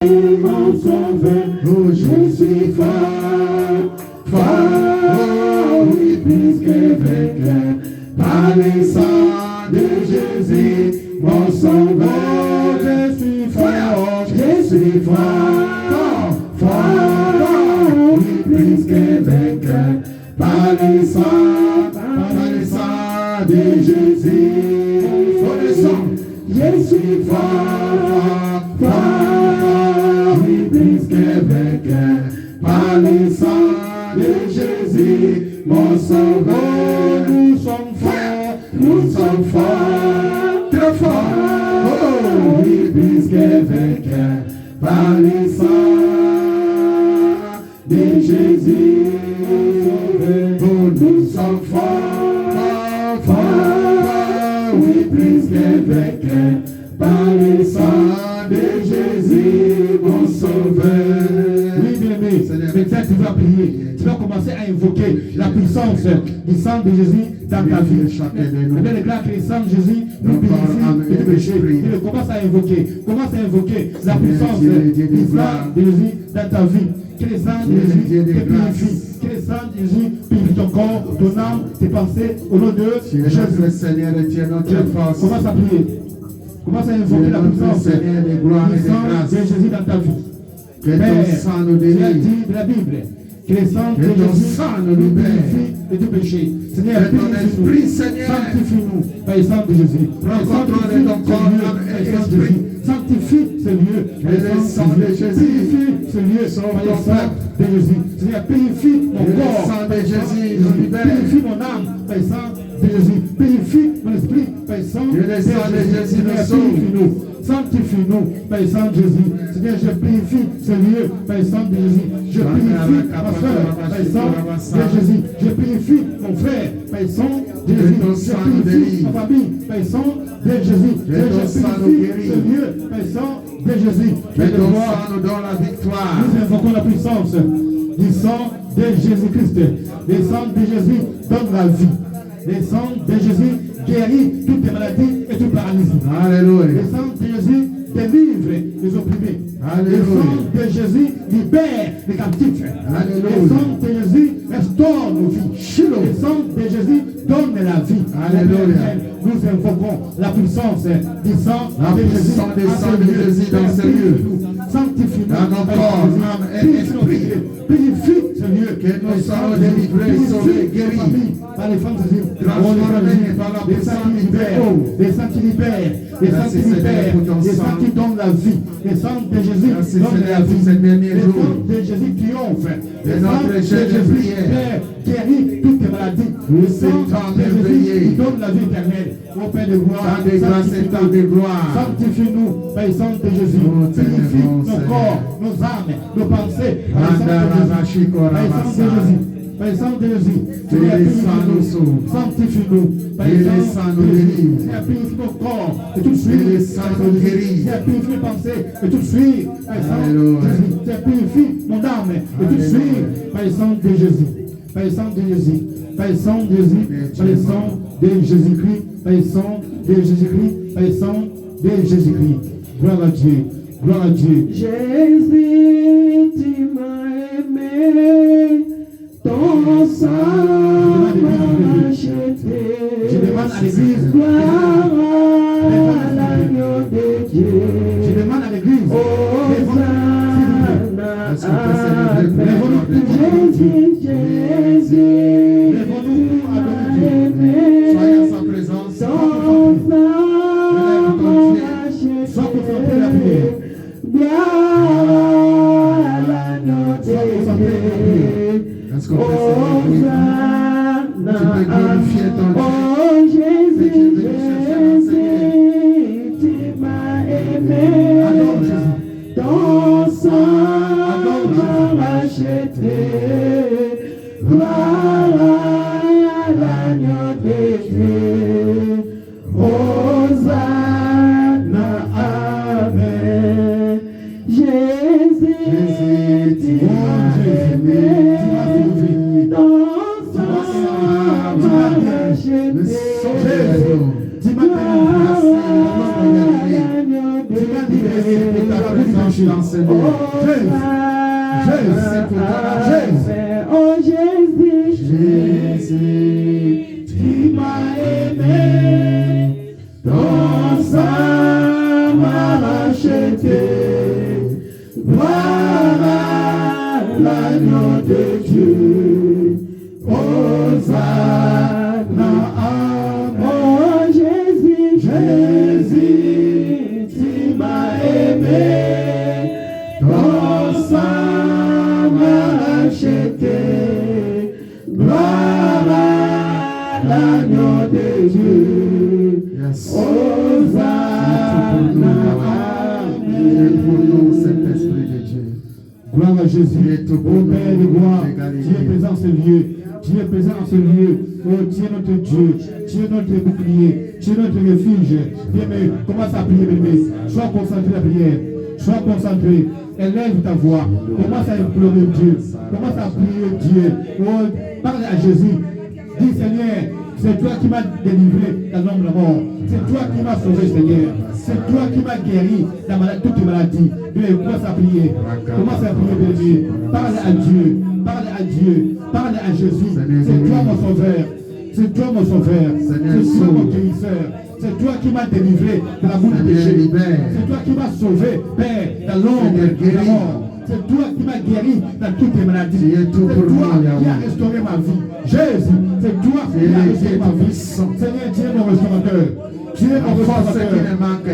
Mon sauveur, oh, je suis fort, fort, oui, plus que vainqueur, par le sang de Jésus, mon sauveur, je suis fort, fort, oui, plus que vainqueur, par le sang de Jésus, oh, le sang, je suis fort, fort, oui, plus que vainqueur, par le sang de Jésus, mon sauveur, nous sommes forts, très forts, oh, oui, plus que vainqueur, par le sang de Jésus, oh, nous sommes forts, forts, oui, plus que vainqueur, par le sang de Jésus, mon sauveur. Oui, bien-aimé, maintenant tu vas prier. Tu vas commencer à invoquer la puissance du sang de Jésus dans ta vie. Eh bien, le grand que le sang de Jésus nous purifie du péché. Il commence à invoquer la puissance du sang de Jésus dans ta vie. Que le sang de Jésus te purifie. Que le sang de Jésus purifie ton corps, ton âme, tes pensées, au nom de Jésus. Le Seigneur est notre force. Commence à prier. Commence à invoquer la puissance du sang de Jésus dans ta vie. Que ton sang nous délivre. Tu as dit de la Bible que le sang de Jésus nous purifie de tout péché. Seigneur, purifie-nous, sanctifie-nous par le sang de Jésus. Prends contrôle de ton corps, âme et esprit. Sanctifie ce lieu par le sang de Jésus. Purifie ce lieu par le sang de Jésus. Seigneur, purifie mon corps. Le sang de Jésus nous libère. Purifie mon âme par le sang de Jésus. Purifie mon esprit par le sang de Jésus. Seigneur, purifie-nous. Sanctifie-nous par le sang de Jésus. Seigneur, je purifie ce lieu par le sang de Jésus. Je purifie ma soeur par le sang de Jésus. Je purifie mon frère par le sang de Jésus. Je purifie ma famille par le sang de Jésus. Je purifie ce lieu par le sang de Jésus. Que ton sang nous donne la victoire. Nous invoquons la puissance du sang de Jésus-Christ. Le sang de Jésus donne la vie. Le sang de Jésus guérit toutes les maladies et toute paralysie. Alléluia. Le sang de Jésus délivre les opprimés. Alléluia. Le sang de Jésus libère les captifs. Alléluia. Le sang de Jésus restaure nos vies. Le sang de Jésus donne la vie. Alléluia. Nous invoquons la puissance du sang de Jésus dans ce lieu. Sanctifie dans nos corps, âme et esprit. Purifie ce lieu. Que nous soyons délivrés, sauvés, guéris. Par les femmes de Jésus. Transformés par la puissance du Père. Les sangs qui libèrent. Les sangs qui libèrent. Les sangs qui donnent la vie. Les sangs de Jésus donnent la vie. Les sangs de Jésus triomphe. Les sangs de Jésus guérit toutes les maladies. Le sang de Jésus qui donne la vie éternelle. Ô Père de gloire, sanctifie-nous par le sang de Jésus. Purifie nos corps, nos âmes, nos pensées. Par le sang de Jésus. Par le sang de Jésus. Sanctifie-nous. Par le sang de Jésus. Purifie nos corps et tout de suite. Purifie mes pensées et tout de suite. Par le sang de Jésus. Purifie mon âme et tout de suite. Par le sang de Jésus. Par le sang de Jésus. Par le sang de Jésus. Par le sang de Jésus-Christ. Par le sang de Jésus-Christ. Par le sang de Jésus-Christ. Gloire à Dieu. Gloire à Dieu. Jésus, tu m'as aimé. Ton sang m'a acheté. Je demande à l'église. Gloire à l'agneau de Dieu. Je demande à l'église. Jésus, Jésus, Soyez à sa présence. ton sang m'a acheté. Gloire à l'agneau de Dieu. Est-ce qu'on peut se réjouir? Tu peux glorifier ton Dieu. Oh Jésus, Jésus, tu m'as aimé. Ton sang m'a racheté. Gloire à l'agneau de Dieu. Hosanna, Amen. Jésus, tu m'as aimé. Ton sang m'a racheté. Tu m'as libéré pour ta présence. Seigneur. Oh Jésus, Jésus, tu m'as aimé, ton sang m'a racheté. Voilà l'agneau de Dieu. Hosanna, oh Jésus, Jésus, tu m'as aimé, ton sang m'a racheté. Voilà l'agneau de Dieu. Hosanna, Priez pour nous, Saint-Esprit de Dieu. Gloire à Jésus, Ô Père de gloire, tu es présent en ce lieu, tu es présent en ce lieu, oh tu es notre Dieu, tu es notre bouclier, tu es notre refuge. Bien-aimé, commence à prier, bien-aimé, sois concentré à la prière, sois concentré, élève ta voix, commence à implorer Dieu, commence à prier Dieu, oh, parle à Jésus, dis Seigneur, c'est toi qui m'as délivré dans l'homme de la mort. C'est toi qui m'as sauvé, Seigneur. C'est toi qui m'as guéri dans toutes les maladies. Bien, commence à prier. Commence à prier, bébé. Parle à Dieu. Parle à Dieu. Parle à Jésus. C'est toi mon sauveur. C'est toi mon sauveur. C'est toi mon guérisseur. C'est toi qui m'as délivré de la boule de péché. C'est toi qui m'as sauvé, Père, dans l'ombre de la mort. C'est toi qui m'as guéri dans toutes les maladies. C'est toi qui as restauré ma vie. Jésus, c'est toi qui as restauré ma vie. Seigneur, tu es mon restaurateur. Tu es mon restaurateur.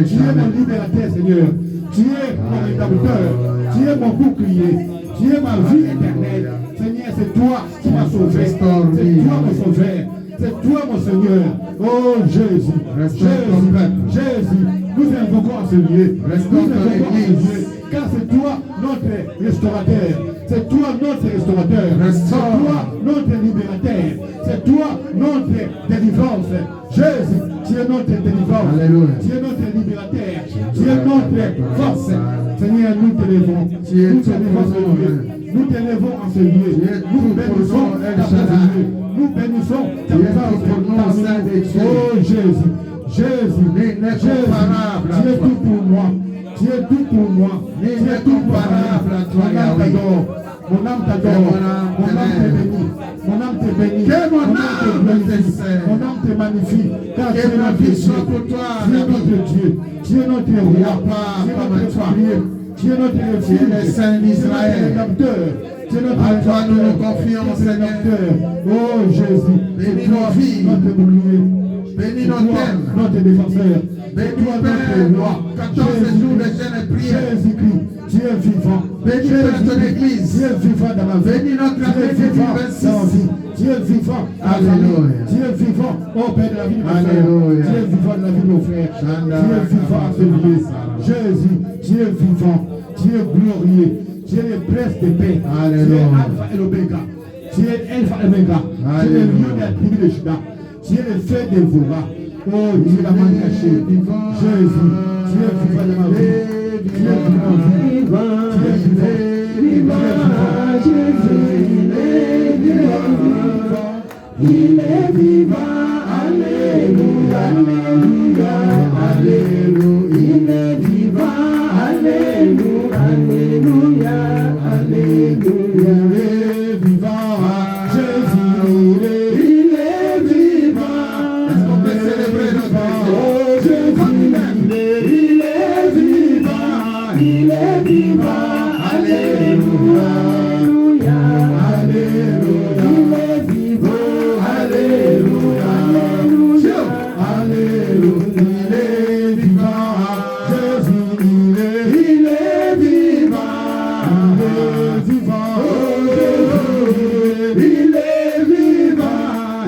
Tu es mon libérateur, Seigneur. Tu es mon rédempteur. Tu es mon bouclier. Tu es ma vie éternelle. Seigneur, c'est toi qui m'as sauvé. C'est toi mon sauveur. C'est toi mon Seigneur. Oh Jésus. Jésus. Nous invoquons en ce lieu. Nous invoquons en ce lieu. Car c'est toi notre restaurateur. C'est toi notre restaurateur. C'est toi notre libérateur. C'est toi notre délivrance. Jésus, tu es notre délivrance. Alléluia. Tu es notre libérateur. Tu es notre force. Seigneur, nous t'élevons. Nous t'élevons en ce lieu. Nous t'élevons en ce lieu. Nous bénissons ta présence. Nous bénissons ta présence parmi nous. Oh Jésus. Jésus. Tu es tout pour moi. Tu es tout pour moi. Tu es tout comparable à toi, Yahweh. Mon âme t'adore. Mon âme te bénit. Mon âme te bénit. Que mon âme te sert. Mon âme te magnifie. Car tu es notre Dieu. Tu es notre Dieu. Tu es notre roi. Tu es notre bouclier. Tu es notre refuge. Tu es le Saint d'Israël. Tu es notre à toi nous nous confions, Seigneur. Oh Jésus. Bénis nos vies. Notre bouclier. Bénis nos thèmes. Notre défenseur. Bénis notre roi. 14 jours de jeûne et prière. Jésus-Christ, tu es vivant. Bénis ton église. Tu es vivant dans ma vie. Bénis notre Tu es vivant dans ma vie. Tu es vivant dans ma famille. Tu es vivant, oh Père de la vie de mon frère. Tu es vivant dans la vie de mon frère. Tu es vivant à ce lieu. Jésus, tu es vivant. Tu es glorieux. Tu es le prince de paix. Tu es Alpha et l'Oméga. Tu es Alpha et l'Oméga. Tu es le lieu de la tribu de Juda. Tu es le feu de Vora. Oh, tu es la main cachée. Jésus, tu es vivant dans ma vie. Tu es vivant. Tu es vivant. Jésus, il est vivant. Alléluia, alléluia, alléluia. Il est vivant. Alléluia, alléluia, alléluia. Il est vivant. Jésus, il est vivant. Est-ce qu'on peut célébrer notre Jésus, il est vivant. Il est vivant. Alléluia, alléluia. Il est vivant. Alléluia, alléluia. Alléluia. Il est vivant. Jésus, il est vivant. Il est vivant. Il est vivant.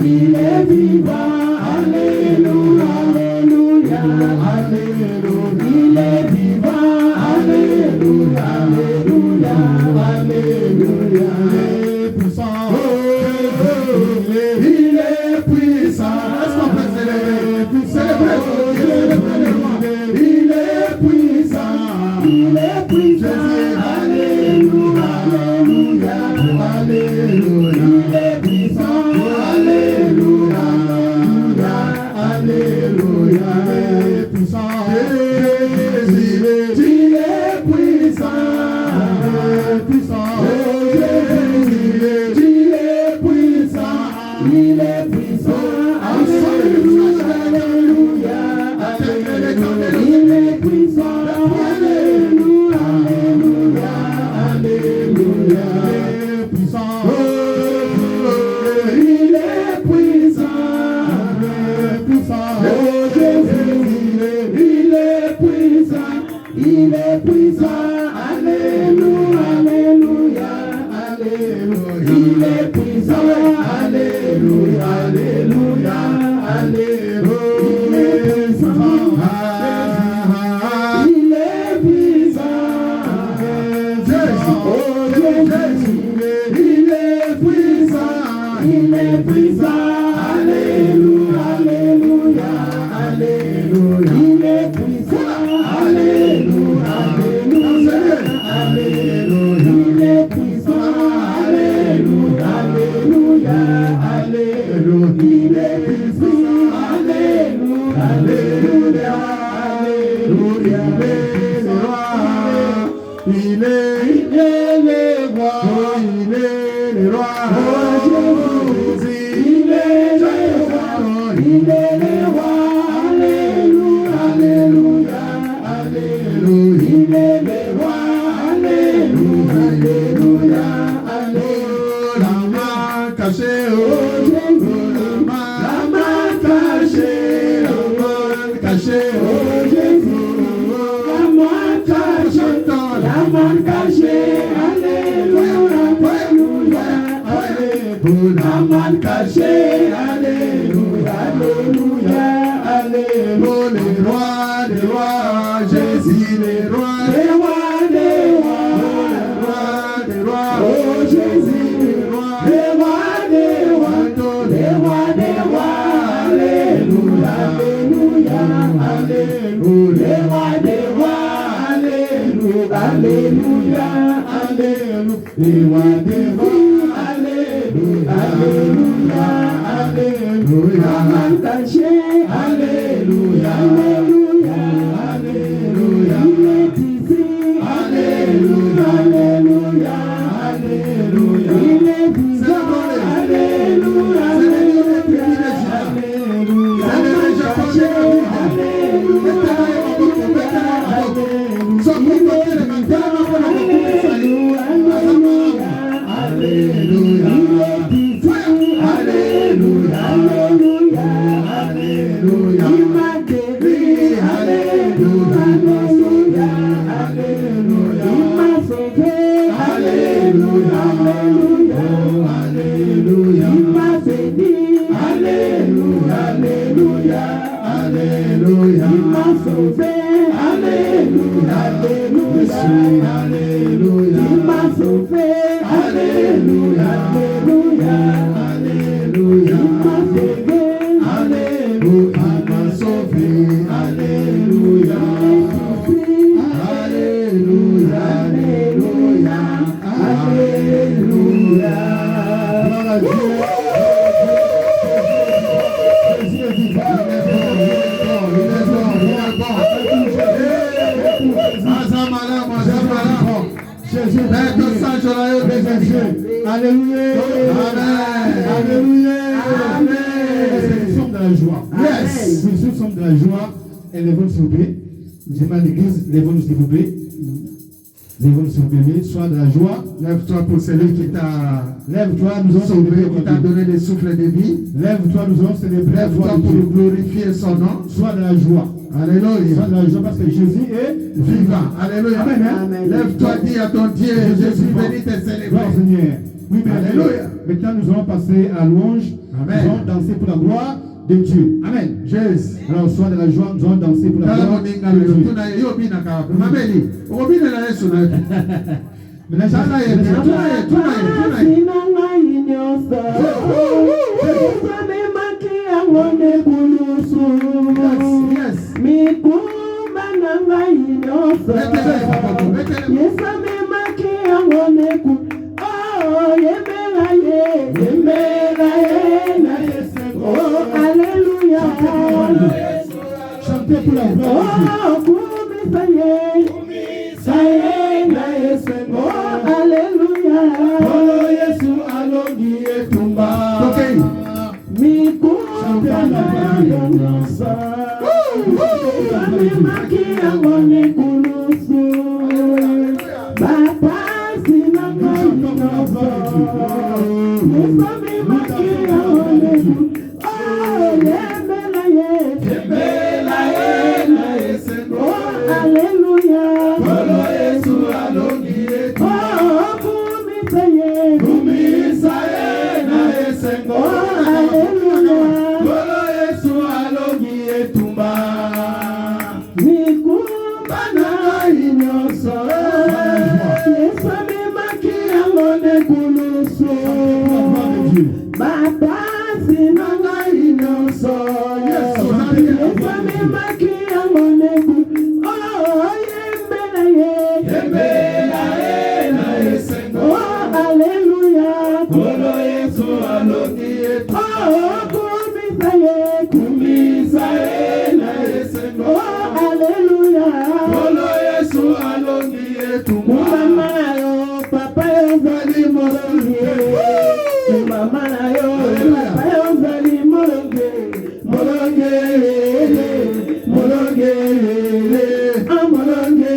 Il est vivant. Alléluia, alléluia, alléluia. Il est vivant. Alléluia, alléluia, alléluia. Il est puissant. Il est puissant. Est-ce qu'on peut célébrer? Il est puissant. Il est puissant. Alléluia, alléluia, alléluia. Il est puissant. Alléluia, alléluia, alléluia. Il est puissant. Jésus, il est puissant. il est puissant. Alléluia, alléluia, alléluia. Il est puissant. Alléluia, alléluia, alléluia. Il est puissant. Alléluia, alléluia, alléluia. Il est puissant. Alléluia, alléluia, alléluia. Il est le roi. Il est le roi. Il est le roi. Il est le roi. Alléluia, alléluia, alléluia. Il est le roi. Alléluia, alléluia, alléluia. La main cachée, oh Jésus. La main cachée, la main cachée, oh Jésus. La main cachée, la main cachée. Alléluia, alléluia, alléluia. La main cachée, alléluia, alléluia, alléluia. Les rois, les rois, Jésus, les rois, les rois, les rois, les rois, oh Jésus, les rois, les rois, les rois, les rois, les rois, alléluia, alléluia, alléluia. Les rois, les rois, alléluia, alléluia, alléluia. Les rois, les rois, alléluia, alléluia, alléluia. La main cachée, alléluia, alléluia, alléluia. Il est ici, alléluia, alléluia, alléluia. Il est puissant, alléluia, alléluia, alléluia. La main cachée, alléluia, lève-nous s'il vous plaît. Lève-nous s'il vous plaît. Sois de la joie. Lève-toi pour celui qui t'a Lève-toi, nous allons sauvé, qui t'a donné des souffles de vie. Lève-toi, nous allons célébrer. Lève-toi pour glorifier son nom. Sois de la joie. Alléluia. Sois de la joie parce que Jésus est vivant. Alléluia. Amen. Amen. Lève-toi, dis à ton Dieu, je suis venu te célébrer. Seigneur. Oui, mais alléluia. Maintenant, nous allons passer à louange. Amen. Nous allons danser pour la gloire de Dieu. Amen. Jésus. Alors, sois de la joie, nous allons danser pour la gloire de Dieu. Chantez pour la gloire de Dieu. Alléluia. Bana Mama na yo, papa yo zali molonge. Mama na yo, papa yo zali molonge. Molonge, molonge, ah molonge,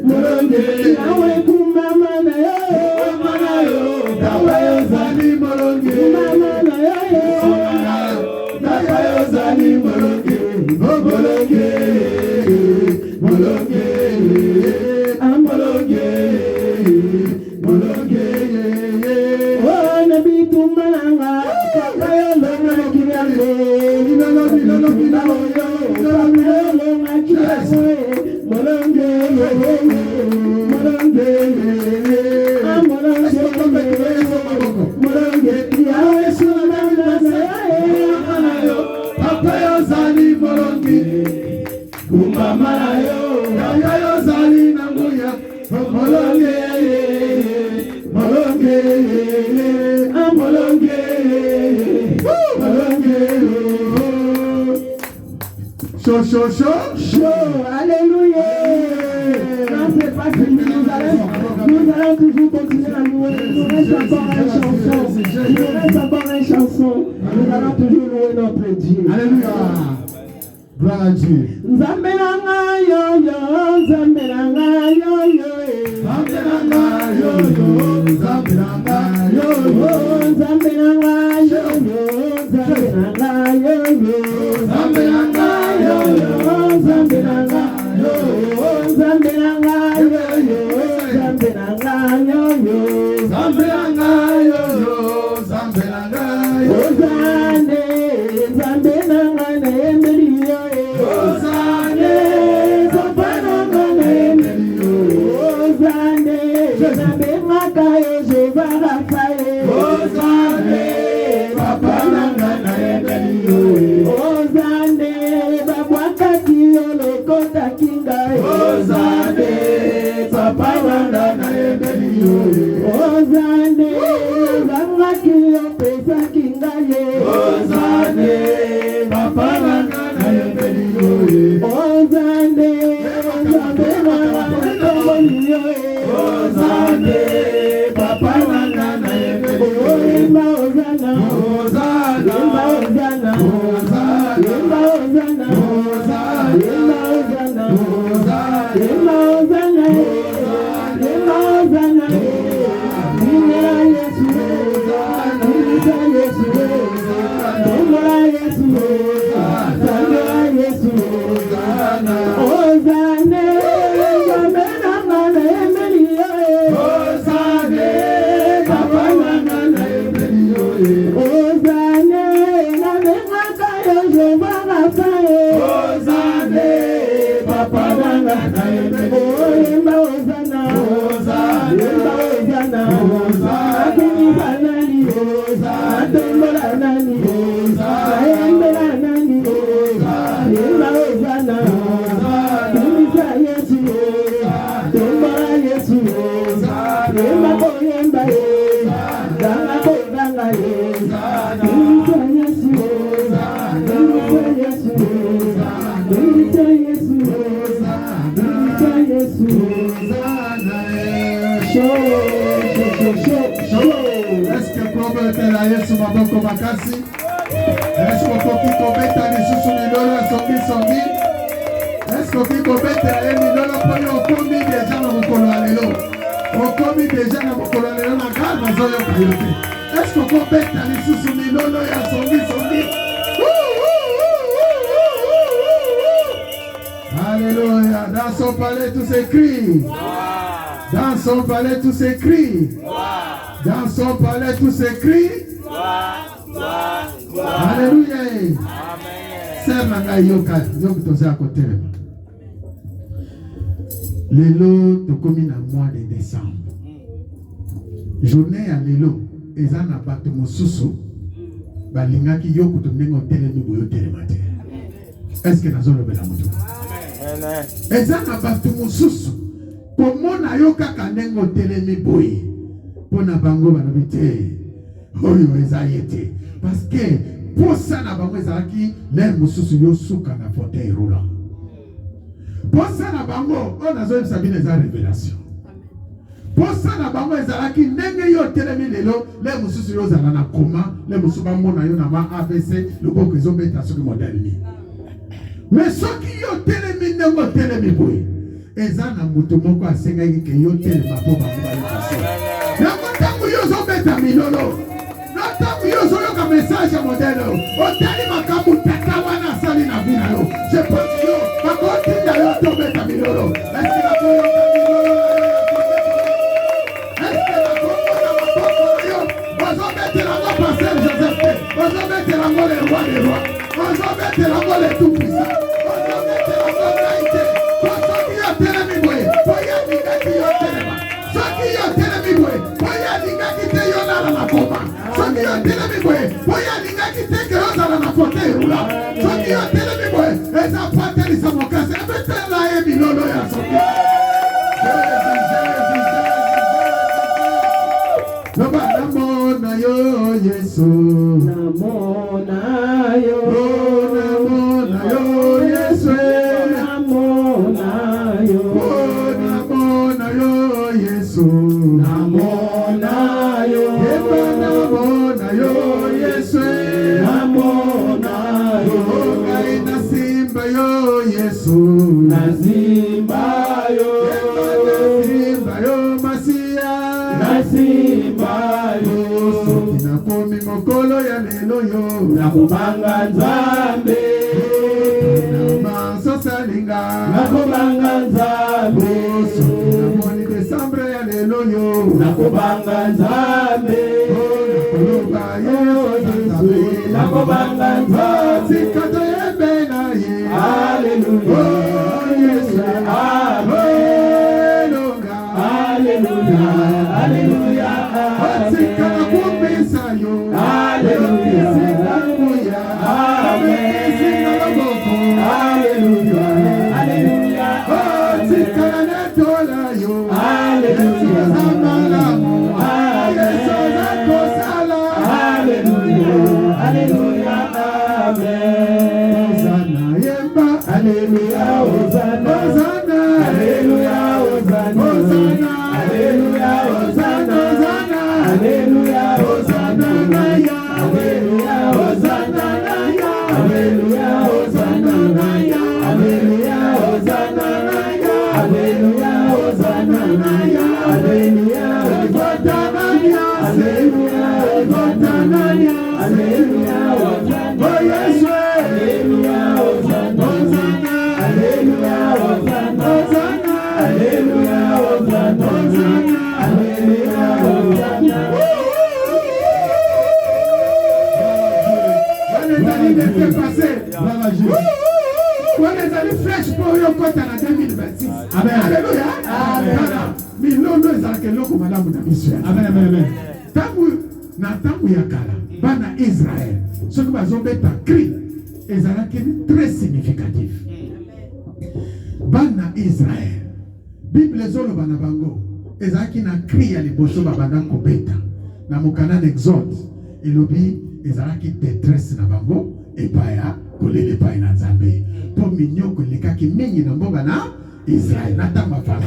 molonge. Awe kumama na yo, papa yo zali molonge. Mama na yo, papa yo zali molonge. Molonge, molonge, ah molonge, molonge. Oh nabi tumalanga, papa yo longa kirande. Molonge, molonge, ah molonge, molonge. Yawe sunamana yo, papa yo zali molonge. Kumama yo, papa yo zali nanguya. Molonge, molonge, ah molonge, molonge. Chaud, chaud, chaud. Chaud, alléluia. Non, c'est pas fini, nous allons toujours continuer à louer. Il nous reste encore une chanson. Nous allons toujours louer notre Dieu. Alléluia. Gloire à Dieu. Zambelanga yo yo, Zambelanga yo yo, Zambelanga yo yo, Zambelanga yo yo, Zambelanga yo yo, Zambelanga yo yo, Zambelanga yo yo, Zambelanga yo yo, Zambelanga yo yo, Zambelanga yo yo, Zambelanga yo yo, Zambelanga yo yo. Ozane, Zambelanga na emeliyo, Ozane, Zambelanga na emeliyo, Ozane, Zambelanga yo Jehova Raphae, Ozane, Papa nanga na emeliyo, Ozane, Babwakati yo lokota kinga, Ozane, Papa nanga na emeliyo, Ozane, Bangaki yo pesa kinga ye, Ozane, Papa nanga na emeliyo, Ozane, Ozane nanga na emeliyo, Ozane, Papa nanga na emeliyo, Ozana, Ozana, Ozana, Ozana, Ozana, Ozana, Ozana, Ozana, Ozana, Est-ce que prophète la Yesu maboko makasi? Est-ce que koki kobeta lisusu milolo songi songi? Est-ce que koki kobeta ye milolo poni okomi deja na mokolo ya lelo? Okomi deja na mokolo ya lelo na kaka nazoyoka yo te. Est-ce que kobeta lisusu milolo ya songi songi? Alléluia. Dans son palais tout s'écrit. Dans son palais tout s'écrit. Dans son palais tout s'écrit. Alléluia. Sœur nanga yoka yoka toza côté. Lelo tokomi na mois de décembre. Journée ya lelo eza na bato mosusu balingaki yoko to ndenge otelemi boyo telema te. Est-ce que nazolobela moto? Eza na bato mosusu komona yo kaka ndenge otelemi boye pona bango balobi te oyo eza ye te parce que posa na bango ezalaki le mosusu yo suka na fauteuil roulant. Pour ça, na bango, on a besoin de sa révélation. Pour ça, na bango, ezalaki ndenge yo telemi lelo, les mususu yo zala na koma, les mususu ba mona yo na ma ABC, le boko zo beta soki modèle. Mais soki yo telemi ndenge telemi boy. Eza na mutu moko asengaki ke yo telema po bango ba yo. Na kotangu yo zo beta milolo. Na tangu yo zo yo ka message modèle. O tali makamu tata wana sali na vina yo. Je pense yo ba ko tinda yo to beta milolo. Est-ce que la ko yo le tout puissant. Nakubanga nzambe nakubanga nzambe moni Desembre ya lelo yo nakubanga nzambe nakubanga nzambe sikata yebe na ye haleluya Yesu haleluya haleluya sikata kumbisa yo haleluya Tangu ya kala bana Israël ce que bazobeta cri ezalaki très significatif. Bana Israël Bible zolo bana bango ezalaki na cri ya liboso babanda kobeta na mokana Exode elobi ezalaki détresse na bango epaya kolele pa na Nzambe po minyoko lekaki mingi na mboka na Israël natamba Pharaon.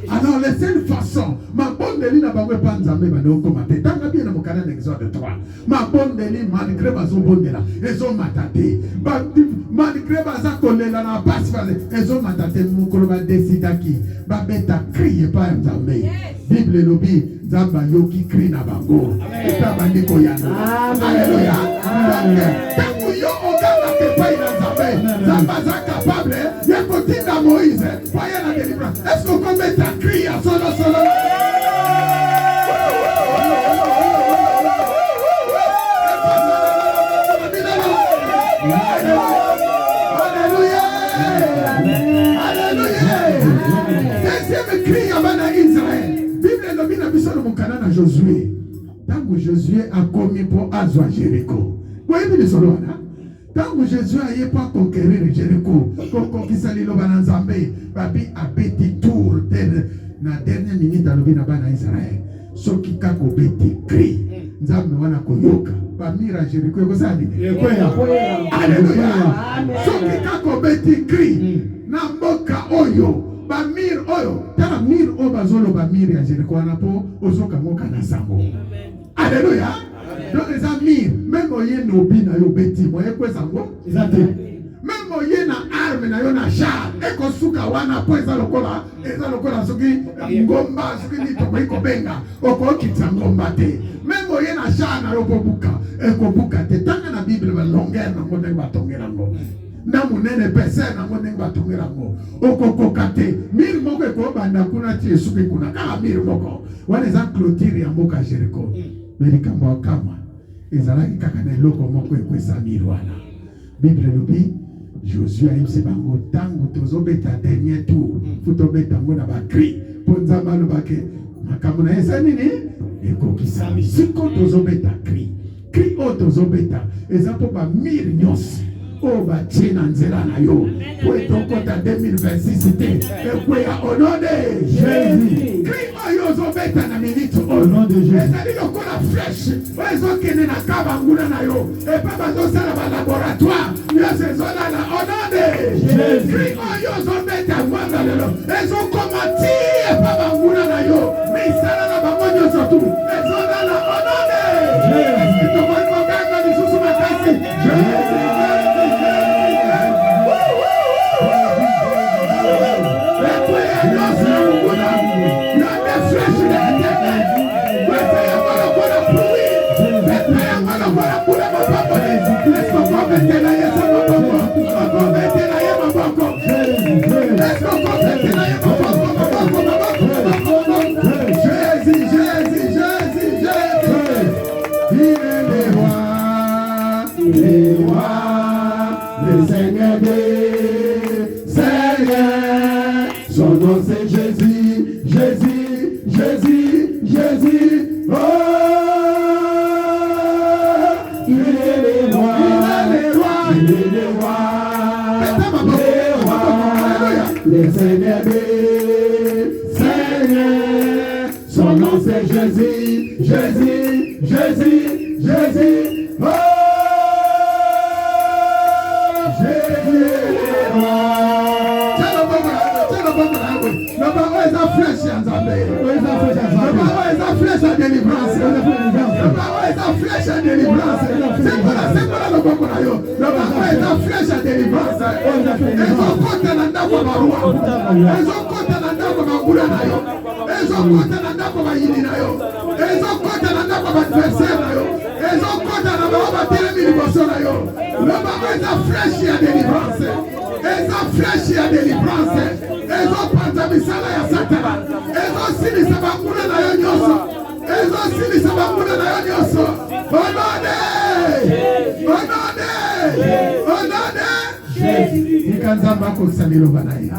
Alors la seule façon ma bonne deli na bango pa Nzambe bano komate tanga bien na mokana Exode 3 ma bonne deli malgré bazo bondela ezo matate malgré baza kolela na passe ezo matate mukolo ba desidaki ba beta crier pa Nzambe. Bible lobi Nzamba yoki crie na bango eta bandiko yana. Alléluia. Tangu yo ogala ke pa na Nzambe Nzamba za capable ya kotinda Moïse pa ya na délivrance. Est-ce qu'on peut mettre un cri à solo solo? Deuxième cri à bana Israël. Bible lobi na biso no mokana na Josué. Tangu Josué a commis pour azwa Jéricho. Voyez bien solo na. Tangu Jésus aye pas conquérir Jéricho, kokokisa lilo bana Nzambe, babi abeti tour na dernière minute alobi na bana Israël. Soki kako beti cri. Nzambe wana koyoka. Bamira Jéricho kozali. Alléluia. Soki kako beti cri. na mboka oyo bamir oyo tala mir oyo bazoloba mir ya Jéricho wana mpo ozokangoka na sango. Alléluia. Donc eza mir même oye na obi na yo beti moye kwezango eza te. Même oye na arme na yo na char ekosuka wana po eza lokola soki ngomba soki litoko ikobenga okokitisa ngomba te. Même oye na char na yo pobuka ekobuka te. Tanga na Bible ba longueur nango ndenge batongela ngo na munene pese nango ndenge batongela ngo okokoka te. Mire moko ekobanda kuna ti esuki kuna kaka mire moko wana eza clôture ya mboka Jéricho. Melikambo akama ezalaki kaka na eloko moko ekwesa mire wana. Bible lobi Josué ayebisi bango ntango tozobeta dernier tour fo tobeta yango na bakri mpo Nzambe alobaki makambo na ye eza nini ekokisami. Siko tozobeta kri oyo tozobeta eza mpo bamire nyonso oyo batie na nzela na yo po etokota 2026 te ekweya au nom de Jésus. Kri oyo ozobeta na minute oyo ezali lokola flèche oyo ezokende na kaba nguna na yo epa bazosala balaboratoire nyonso ezolala au nom de Jésus. Kri oyo ozobeta ngwanga lelo ezokoma ti epa banguna na yo misala na bango nyonso tu ezolala au nom de Jésus. Tokoki koganga lisusu makasi Jésus. Son nom c'est Jésus, Jésus, Jésus, Jésus. Oh, il est le roi, il est le roi, il est le roi, le roi, le Seigneur des Seigneurs. Son nom c'est Jésus, Jésus, Jésus, Jésus. Oh, Jésus est le roi. Flèche à Nzambe. Le flèche à délivrance. Le flèche à délivrance. C'est pas le bon corail. Le flèche à délivrance. Ils ont compté dans la barua. Ils ont compté dans la boula. Ils ont compté dans la yinina. Ils ont compté dans la adversaire. Ils ont compté dans la télévision. Le flèche à délivrance. Ils ont flèche à délivrance. Ezopata misala ya Satana. Ezosilisa bakuna na yo nyonso. Ezosilisa bakuna na yo nyonso. Onode. Ikanzamba kosalilo banaye.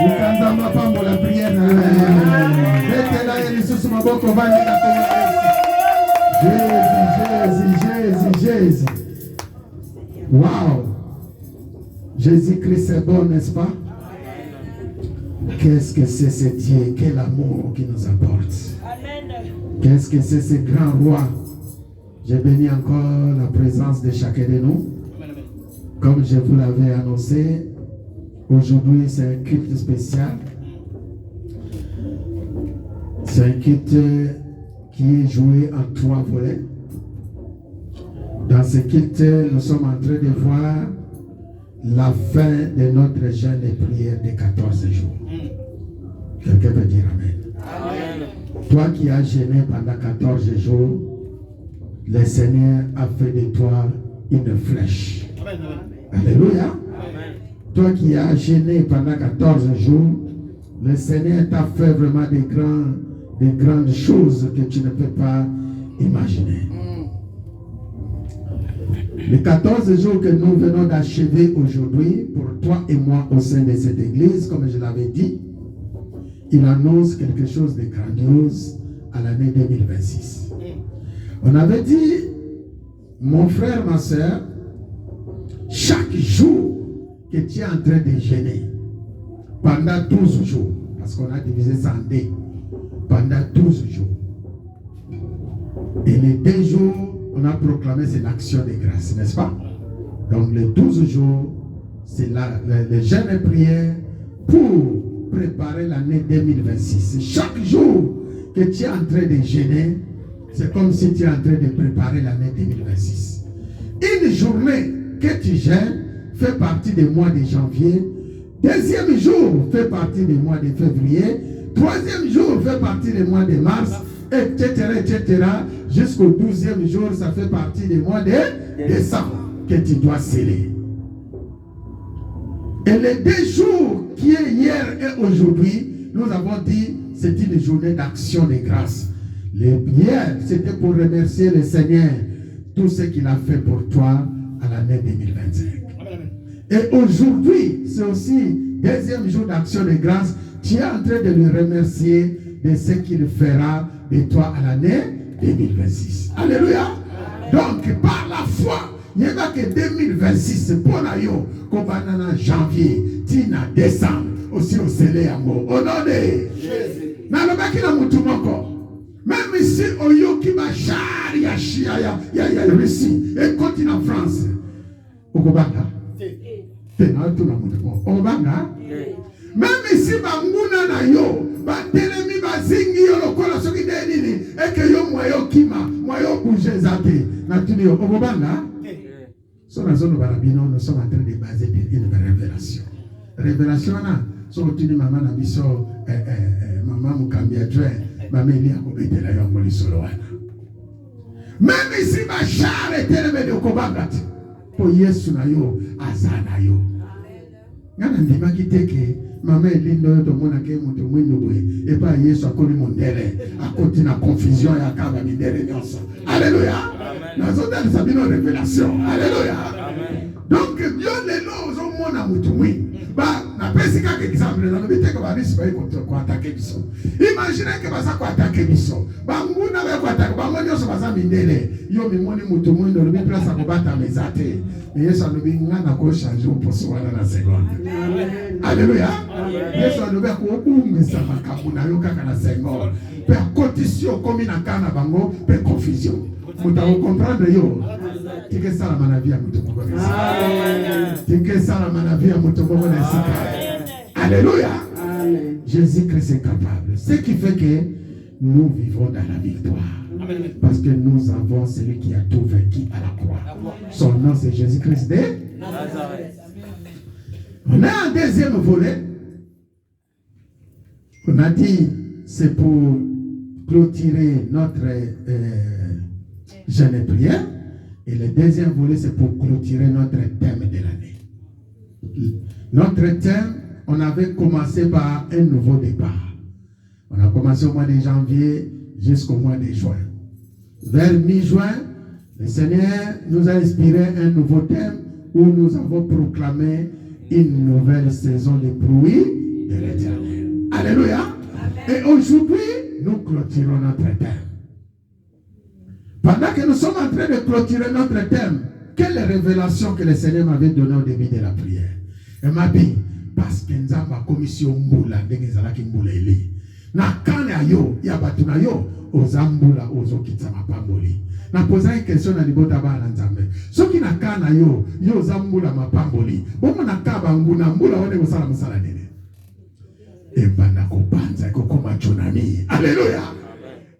Ikanzamba pambo la prière na yo. Betela ye lisusu maboko vani na komo. Jésus. Wow. Jésus-Christ est bon, n'est-ce pas? Qu'est-ce que c'est ce Dieu? Quel amour qui nous apporte. Qu'est-ce que c'est ce grand roi? J'ai béni encore la présence de chacun de nous. Comme je vous l'avais annoncé, aujourd'hui c'est un culte spécial. C'est un culte qui est joué en 3 volets. Dans ce culte, nous sommes en train de voir la fin de notre jeûne et prière de 14 jours. Quelqu'un peut dire Amen. Amen. Toi qui as jeûné pendant 14 jours, le Seigneur a fait de toi une flèche. Amen. Alléluia. Amen. Toi qui as jeûné pendant 14 jours, le Seigneur t'a fait vraiment des grandes choses que tu ne peux pas imaginer. Les 14 jours que nous venons d'achever aujourd'hui, pour toi et moi au sein de cette église, comme je l'avais dit, il annonce quelque chose de grandiose à l'année 2026. On avait dit, mon frère, ma soeur, chaque jour que tu es en train de jeûner, pendant 12 jours, parce qu'on a divisé ça en 2, pendant 12 jours, et les 2 jours, on a proclamé c'est l'action de grâce, n'est-ce pas? Donc les 12 jours, c'est le jeûne et prière pour préparer l'année 2026. Chaque jour que tu es en train de jeûner, c'est comme si tu es en train de préparer l'année 2026. Une journée que tu jeûnes fait partie du mois de janvier. Deuxième jour fait partie du mois de février. Troisième jour fait partie du mois de mars, etc. Jusqu'au 12e jour, ça fait partie du mois de décembre que tu dois sceller. Et les 2 jours qui est hier et aujourd'hui, nous avons dit c'est une journée d'action de grâce. Hier, c'était pour remercier le Seigneur tout ce qu'il a fait pour toi à l'année 2025. Et aujourd'hui, c'est aussi 2e jour d'action de grâce. Tu es en train de le remercier de ce qu'il fera de toi à l'année 2026. Alléluia. Donc, par la foi, il n'y a pas que 2026, c'est pour la yo, comme en janvier, tina décembre, aussi au Sélé Amour. Au nom de Jésus. Même ici, au yo qui va char, ya Russie, et continent France. Au Kobanga. Même ici, Banguna na yo, Batelemi Bazingi yo lokola soki denini, et que yo moyo kima, moyo bouger zate. Natuni yo, Obobanga. Sur la zone Barabino, nous sommes en train de baser une révélation. Révélation, sur le maman Nabiso, maman Mukambia Dre, maman Elia Kobete la Yongoli Soloana. Même ici, ma char est tellement de Kobangat. Pour Yesu na yo, Azana yo. Ngana ndima kiteke, maman Elindo to mona ke mutu mwindu bwe. Et pas Yesu akoli mondele, akoti na confusion ya kaba midele nyonso. Alléluia. Nous avons sabino révélation. Alléluia. Donc Dieu les lois au monde à mutumwi. Bah na pesi ka exemple na bete ka ba risque ba ko attaquer biso. Imaginez que basa ko attaquer biso. Ba nguna ba ko attaquer ba ngoni so basa mindele. Yo mi moni mutumwi ndo be place ko bata mezate. Yesu alobi ngana ko changer au poso wana na seconde. Alléluia. Yesu alobi ko umisa makabu na yo kaka na seconde. Per condition comme na kana bango per confusion. Vous devez comprendre yo. Tike sala manavi ya mutu moko nesi. Tike sala manavi ya mutu moko nesi. Alléluia. Jésus-Christ est capable. Ce qui fait que nous vivons dans la victoire. Parce que nous avons celui qui a tout vaincu à la croix. Son nom c'est Jésus-Christ de Nazareth. On a un deuxième volet. On a dit c'est pour clôturer notre jeûne et prière. Et le deuxième volet, c'est pour clôturer notre thème de l'année. Notre thème, on avait commencé par un nouveau départ. On a commencé au mois de janvier jusqu'au mois de juin. Vers mi-juin, le Seigneur nous a inspiré un nouveau thème où nous avons proclamé une nouvelle saison de pluie de l'Éternel. Alléluia. Et aujourd'hui, nous clôturons notre thème. Pendant que nous sommes en train de clôturer notre thème, quelle révélation que le Seigneur m'avait donnée au début de la prière? Il m'a dit, parce que nous avons commission Mboula, Mboula Eli. Na kane ayo, ya batuna yo, ozambula ozo kitama pamboli. Na posa une question na libota ba na nzambe. Soki na kana yo, yo zambula mapamboli. Bomo na kaba nguna mbula wone musala musala nene. E bana ko panza ko koma chonami. Alléluia.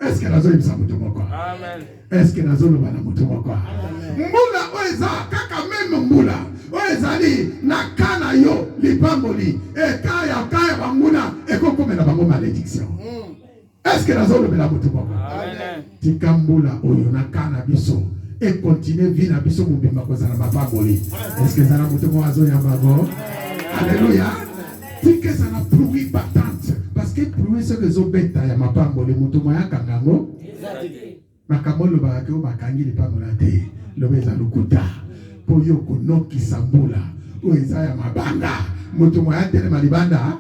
Est-ce que nazo imsa mutu moko? Amen. Est-ce que nazo lo bana mutu moko? Mbula oeza kaka même mbula. Oezali na kana yo lipamboli. E kaya banguna e ko komela bango malédiction. Est-ce que nazo lo bana mutu moko? Amen. Tikambula oyo na kana biso et continuer vina biso mubimba ko zana mapamboli. Est-ce que zana mutu moko azo yambago? Alléluia. Tika zana pluie battante. Parce que pluie ce que zo beta ya mapamboli mutu moya kangango. Makamolo ba ke o makangi lipamboli te. Lo beza lukuta. Po yo konoki sambula. O ezaya mabanga. Mutu moya tele malibanda.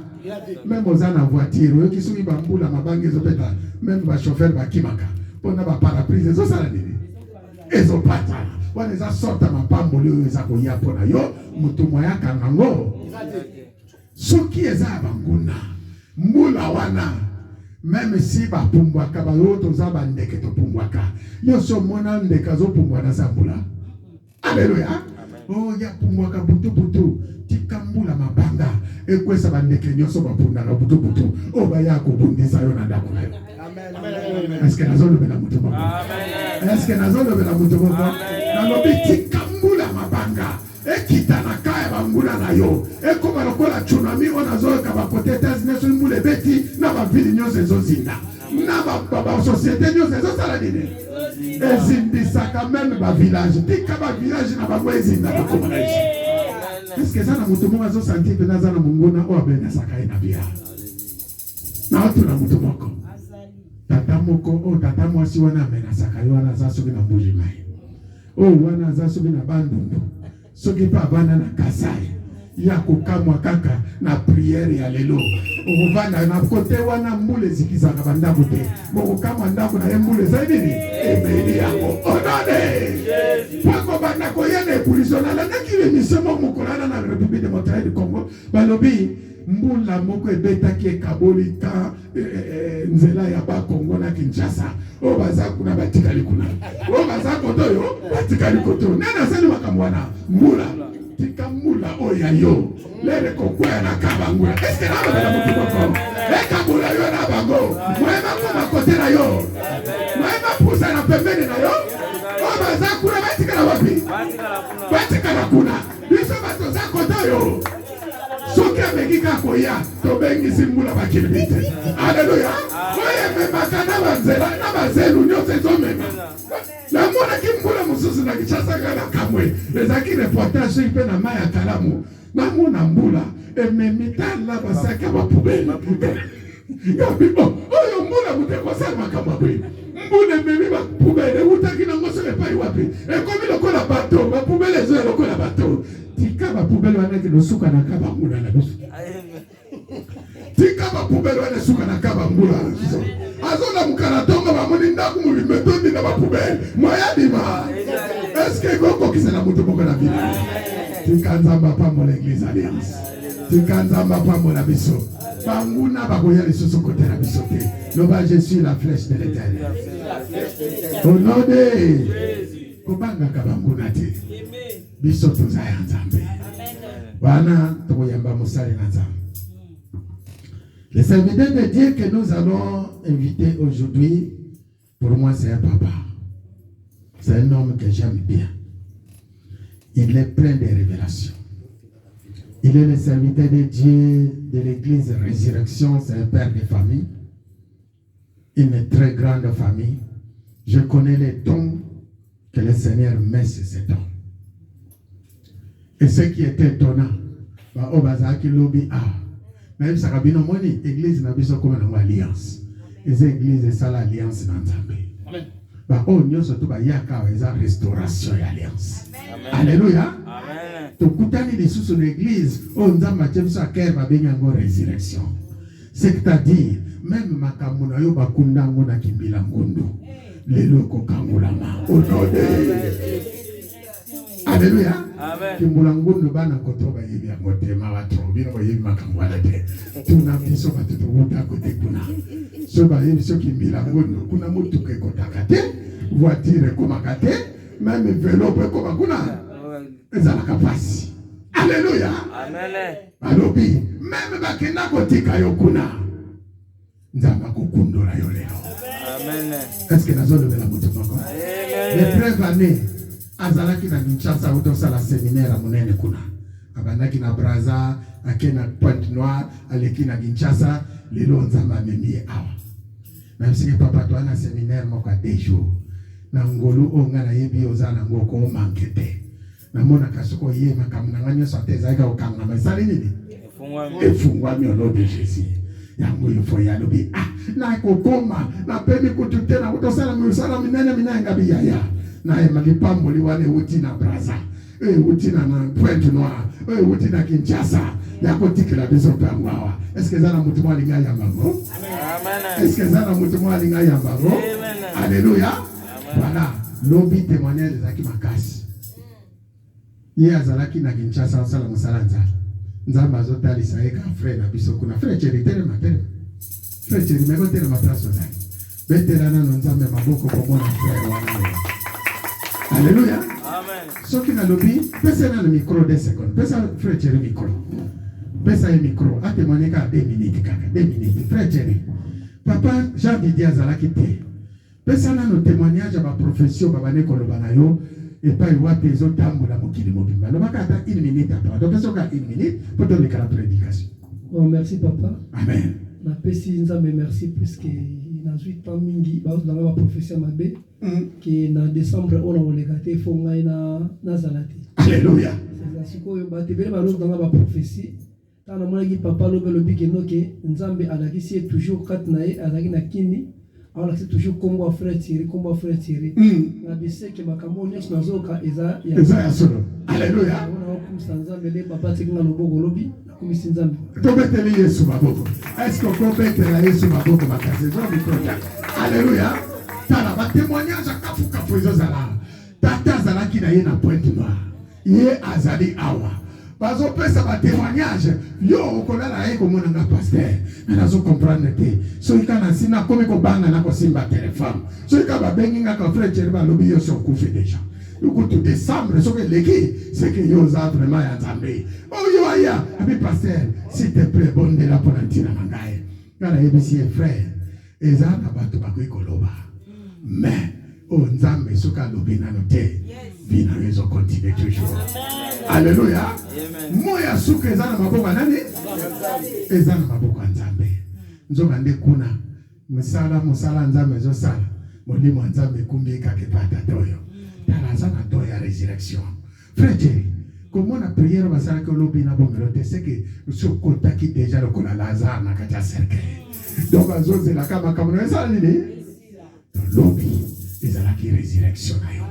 Même aux en voiture, qui sont bambula mabanga zo beta. Même ba chauffeur ba kimaka. Pona ba paraprise zo sala nini. Ezo pata. Wana eza sorta mapamboli o eza ko ya pona yo. Mutu moya kangango. Soki eza banguna. Mbula wana. Même si ba pumbwaka ba yoto za ba ndeke to pumbwaka. Yo so mona ndeka zo pumbwa na sambula. Alléluia. Oh, ya pumwaka butu. Tikambula mabanga. Ekwesa bandeke nyoso bapunda butu. Oh, baya kubundisa yo na ndako nayo. Est-ce que nazolo bela mutu moko? Est-ce que nazolo bela mutu moko? Nalobi tikambula mabanga. Ekita na kaya bangula na yo. Eko balokola tsunami ona zoka bakote États-Unis mbule beti na ba ville nyonso ezozinda. Na ba société nyonso ezosala nini? Ezindisaka même ba village. Tika ba village na ba ezinda na komana ici. Est-ce que ça na mutu moko azo sentir pena za na mungona o abena sakai na bia? Na otu na mutu moko. Tata moko o tata mwasi wana amena sakai wana za soki na mbuji mai. O wana za soki na bandundu. Soki pa bana na kasai ya kukamwa kaka na priere ya lelo ukuvanda na kote wana mbule zikizaka bandaku te mokukamwa ndaku na mbule zaidi ni ebeli yako onone pako bandako yene pulisonala nakile misemo mukolana na République démocratique du Congo balobi mbula moko ebetaki ekabolika nzela ya Bakongo na Kinshasa o bazaku na batikali kuna o bazako toyo batikali koto nana sali makamwana mbula tikamula oya yo lele kokwea na kabangula est-ce que naba na mutu moko ekabula yo na bango mwema kwa kote na yo mwema pusa na pembeni na yo o bazaku na batikala wapi batikala kuna biso bato zako toyo soki amekika koya tobengisi mbula bakilibite aleluya oye memaka na banzela na bazelu nyonso ezomema namona kimbula mususu na Kinshasa kala kamwe ezaki reportage mpe na maya kalamu namona mbula ememitala basaka bapubeli yabibo oyo mbula mutekosala makambo bwe mbula ememi bapubeli utaki na ngoso epai wapi ekomi lokola bato bapubeli ezo lokola bato tika bapubeli wana kinosuka na kaba mbula na biso tika bapubeli wana suka na kaba mbula azola mukaratonga bamoni ndaku mulimetondi na bapubeli moyadima est-ce que goko kisela mutu moko na bila tika nzamba pambo l'église alliance tika nzamba pambo na biso banguna bakoya lisusu kote na biso te loba je suis la flèche de l'Éternel au nom de kobanga kabanguna te biso tozaya nzambe wana tokoyamba mosali na nzambe. Le serviteur de Dieu que nous allons inviter aujourd'hui, pour moi c'est un papa. C'est un homme que j'aime bien. Il est plein de révélations. Il est le serviteur de Dieu de l'église Résurrection, c'est un père de famille. Une très grande famille. Je connais les dons que le Seigneur met sur ces dons. Et ce qui est étonnant, même ça rabino moni église na biso comme na alliance. Les églises ça l'alliance dans Nzambe. Amen. Ba o nyoso to ba yaka eza restauration ya alliance. Alléluia. Amen. To kutani lisusu na église o Nzamba tshemso akere ba benyango résurrection. C'est-à-dire même makambo na yo bakunda ngo na kimbila ngundu. Lelo ko kangulama. O node. Alléluia. Amen. Kimbulangundu bana kotoba hivi ya motema watu bino hivi makangwala te. Tuna biso batutu wuta kote kuna. Soba hivi sio kimbulangundu kuna mutu ke kotaka te, voiture koma kate, même vélo pe koma kuna. Ezala kapasi. Alléluia. Amen. Alobi même bakenda kotika yo kuna. Nzamba kokundola yo lelo. Amen. Est-ce que nazolo bela mutu moko? Amen. Les preuves années azalaki na Kinshasa utosala séminaire à monene kuna abandaki na Braza akena Pointe-Noire aleki na Kinshasa lelo nzamba memie awa même si papa to ana séminaire moko a 2 jours na ngolu onga na yebi ozana ngoko o manquete na mona kasoko ye makamna nganyo sote zaika okanga masali nini efungwa mi au nom de Jésus yango yofo ya lobi na kokoma na pemi kututena utosala musala minene minanga biyaya na malipambo liwane uti na Braza uti na Pointe-Noire uti na Kinshasa yako tikila biso pangwawa. Est-ce que zana mutu mwali nga yambago? Amen. Est-ce que zana mutu mwali nga yambago? Alléluia. Voilà, lobi témoignage zaki makasi. Ye azalaki na Kinshasa osala musala nzala. Nzamba zotali saeka frère na biso kuna frère cheritere matere. Frère cherimego tere matraso zaki. Beterana no nzambe maboko kwa mwana frère wana. Alléluia. Ce qui n'a lobby, personne n'a le micro 2 secondes. Personne frère Thierry micro. Personne a le micro. A témoigné qu'à 2 minutes. 2 minutes. Frère Thierry. Papa, j'ai envie de dire à la quitter. Personne n'a le témoignage à ma profession, à ma école, et pas y voir tes autres tambours à mon kili mobile. Le matin, 1 minute à toi. Donc, personne a 1 minute pour donner la prédication. Oh, merci, papa. Amen. Na pesi nzambe merci puisque na zui temps mingi ba dans ma profession mabe que na décembre on a olekate fo ngai na zalati. Alléluia. C'est siko yo ba tebele ba dans ma prophétie. Ta na mona ki papa lo belo biki no ke nzambe alaki si toujours kat na ye alaki na kini. Alors c'est toujours combo frère Thierry, combo frère Thierry. Na bise ke makambo nyos na zoka eza ya. Eza ya solo. Alléluia. On a comme ça nzambe le papa tsinga loboko lobi. Est-ce qu'on peut mettre Yesu maboko makasi? Alléluia. Tala ba témoignage kafu kafu ezozala. Tata zala ki na ye na pointe noire. Ye azali awa. Bazo pesa ba témoignage yo okolala ye komona nga pasteur. Mais nazo comprendre te. So ikana sina komi ko banga na ko simba téléphone. So ikaba bengi nga ka frère Thierry ba lobi yo so kufi déjà. Écoute, décembre, ce que l'équipe, c'est que yo za vraiment ensemble. Oh yo aya, ami pasteur, s'il te plaît, bonne de la polantina mangaye. Kana ebisi frère, eza na bato bakoi koloba. Mais oh nzambe soka lobi na note. Vina rezo continue toujours. Alléluia. Moya suka eza na maboko nani? Eza na maboko nzambe. Nzoka nde kuna. Musala nzambe zo sala. Molimo nzambe kumbi kakepata toyo. Dans la résurrection. Frère Thierry, comment la prière va s'arrêter au lobby na bombelote, c'est que ce contact qui déjà le connaît Lazare na katia cercle. Donc à zone la kama kama ça nini? Dans lobby, ils ont la résurrection na yo.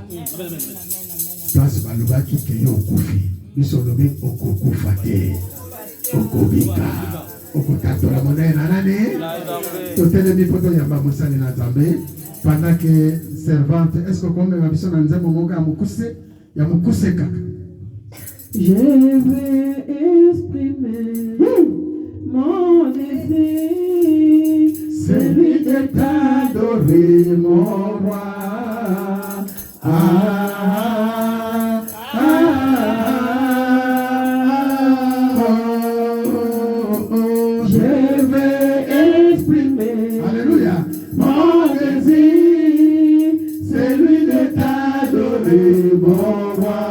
Place baluba ki ke yo kufi, biso lobby okufa te. Okobika. Okotato la monnaie na nani? Totele mi poto yamba musani na Zambé. Pendant que servante, est-ce que comme ma mission dans un moment à Mukuse, il y a Mukuse kaka. Je vais exprimer mon désir, celui de t'adorer, mon roi. Je vais exprimer. Alléluia. Mon désir, celui de t'adorer, mon roi.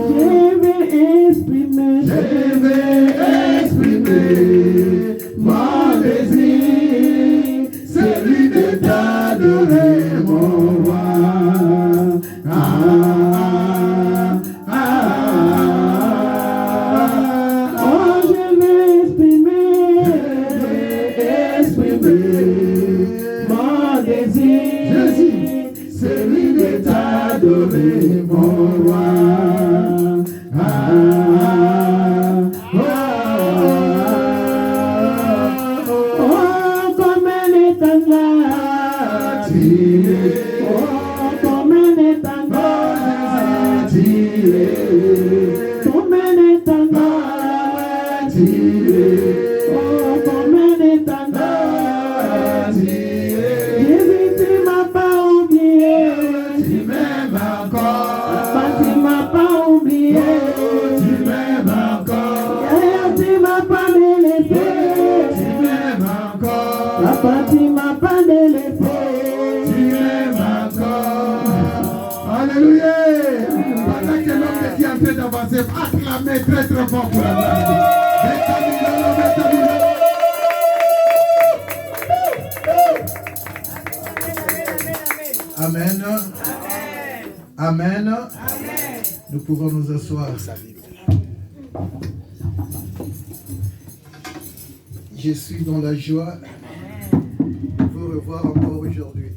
Je vais exprimer mon désir, celui de t'adorer, mon roi. mon désir, celui de t'adorer, mon roi. Oh, comme elle est oh, comme elle est comme elle est oh, comme elle est tu m'as pas oublié, Tu m'aimes encore, tu m'as pas oublié, tu m'aimes encore, tu m'as pas délaissé, tu m'aimes encore, papa tu m'as pas délaissé, tu m'aimes encore. Alléluia. Pendant que l'homme qui est en train d'avancer, acclamez très très fort pour la gloire. Amen. Amen. Amen. Nous pouvons nous asseoir. Je suis dans la joie de vous revoir encore aujourd'hui.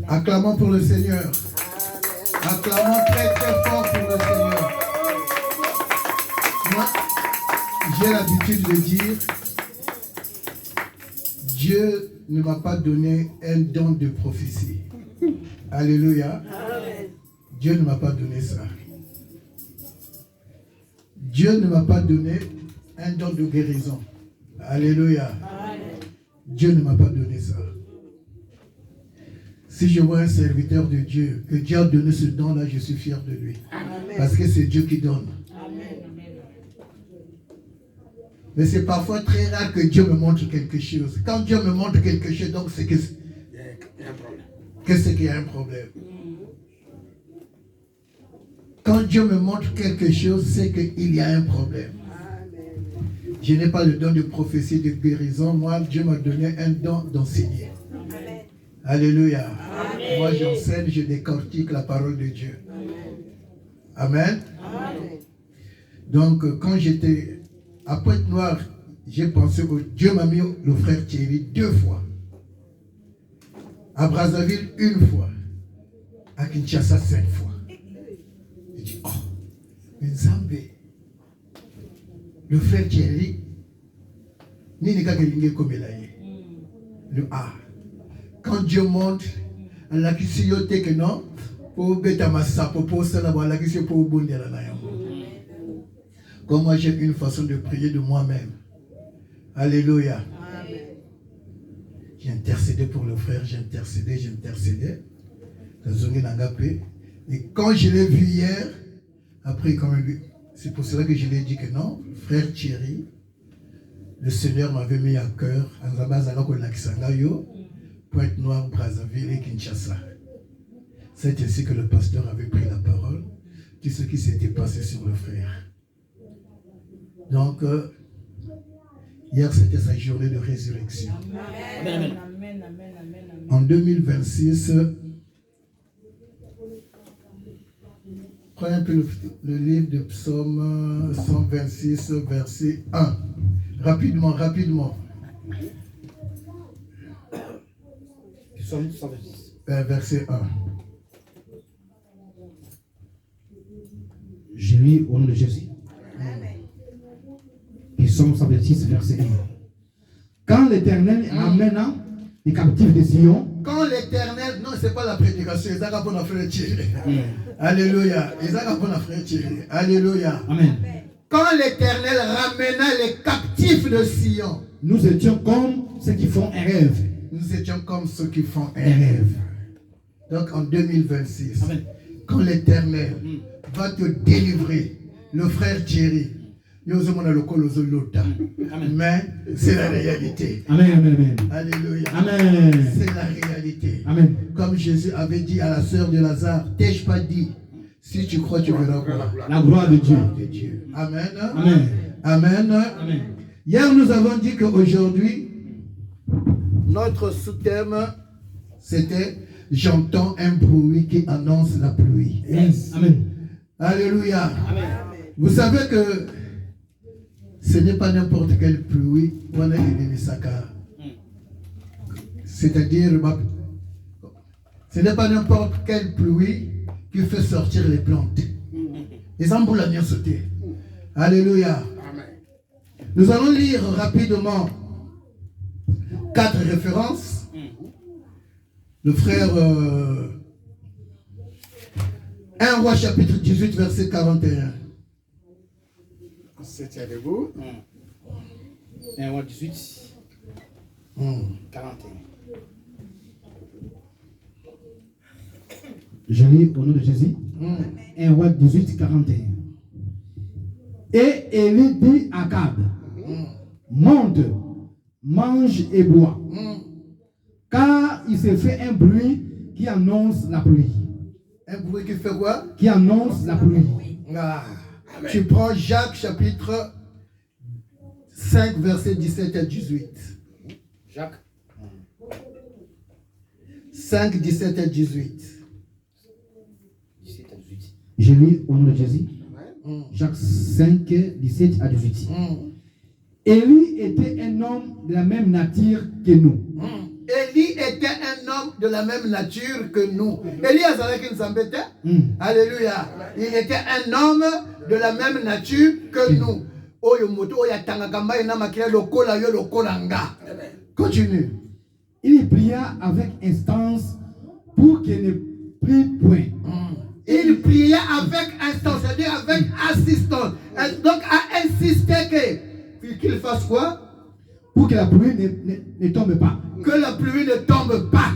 Acclamons pour le Seigneur. Acclamons très très fort pour le Seigneur. Moi, j'ai l'habitude de dire, Dieu ne m'a pas donné un don de prophétie. Alléluia. Dieu ne m'a pas donné ça. Dieu ne m'a pas donné un don de guérison. Alléluia. Dieu ne m'a pas donné ça. Si je vois un serviteur de Dieu, que Dieu a donné ce don-là, je suis fier de lui. Amen. Parce que c'est Dieu qui donne. Amen. Mais c'est parfois très rare que Dieu me montre quelque chose. Quand Dieu me montre quelque chose, donc c'est que c'est qu'il y a un problème. Quand Dieu me montre quelque chose, c'est qu'il y a un problème. Je n'ai pas le don de prophétie, de guérison. Moi, Dieu m'a donné un don d'enseigner. Alléluia. Amen. Moi, j'enseigne, je décortique la parole de Dieu. Amen. Amen. Donc, quand j'étais à Pointe-Noire, j'ai pensé que Dieu m'a mis le frère Thierry 2 fois. À Brazzaville, 1 fois. À Kinshasa, 5 fois. J'ai dit, oh, Nzambé. Le frère Thierry, le A. Quand Dieu montre, la kisiote que non, pour bêta massa, pour ça là-bas, la kisio pour bondir là. Comme moi j'ai une façon de prier de moi-même. Alléluia. J'ai intercédé pour le frère, j'ai intercédé. Et quand je l'ai vu hier, après quand même, c'est pour cela que je lui ai dit que non, frère Thierry, le Seigneur m'avait mis à cœur, Pointe-Noire, Brazzaville et Kinshasa. C'est ainsi que le pasteur avait pris la parole, tout ce qui s'était passé sur le frère. Donc, hier c'était sa journée de résurrection. Amen. En 2026, prenez un peu le livre de Psaume 126, verset 1. Rapidement. Psaume 126. Verset 1. Je lis au nom de Jésus. Psaume 126, verset 1. Quand l'Éternel amène les captifs de Sion. Quand l'Éternel, non, c'est pas la prédication, ils ont pour notre frère Thierry. Alléluia. Ils ont pour notre frère Thierry. Alléluia. Amen. Quand l'Éternel ramena les captifs de Sion, nous étions comme ceux qui font un rêve. Nous étions comme ceux qui font un rêve. Donc en 2026, Amen. Quand l'Éternel va te délivrer, le frère Thierry, mais c'est la réalité. Amen. Alléluia. Amen. C'est la réalité. Amen. Comme Jésus avait dit à la sœur de Lazare, t'ai-je pas dit, si tu crois, tu verras quoi? La gloire de Dieu. Amen. Amen. Amen. Amen. Hier, nous avons dit qu'aujourd'hui, notre sous-thème, c'était « J'entends un bruit qui annonce la pluie ». Yes. Amen. Alléluia. Amen. Vous savez que ce n'est pas n'importe quelle pluie. C'est-à-dire, ce n'est pas n'importe quelle pluie qui fait sortir les plantes. Les amboulaniens sautés. Alléluia. Nous allons lire rapidement 4 références. Le frère 1 Roi chapitre 18 verset 41. C'était debout. 1 Roi 18 41. Je lis au nom de Jésus. 1 Roi 18 41. Et Élie dit à Akab, monte, mange et bois, car il s'est fait un bruit qui annonce la pluie. Un bruit qui fait quoi? Qui annonce la pluie. Ah. Tu prends Jacques chapitre 5 verset 17 à 18. Jacques 5, 17 à 18. 17 à 18. Je lis au nom de Jésus. Jacques 5, 17 à 18. Élie était un homme de la même nature que nous. Élie était un homme de la même nature que nous. Élie Azalek Nzambete. Alléluia. Il était un homme de la même nature que nous. Continue. Il pria avec instance pour qu'il ne prie point. Il priait avec instance, c'est-à-dire avec assistance. Donc, à insister qu'il fasse quoi? pour que la pluie ne tombe pas. Que la pluie ne tombe pas.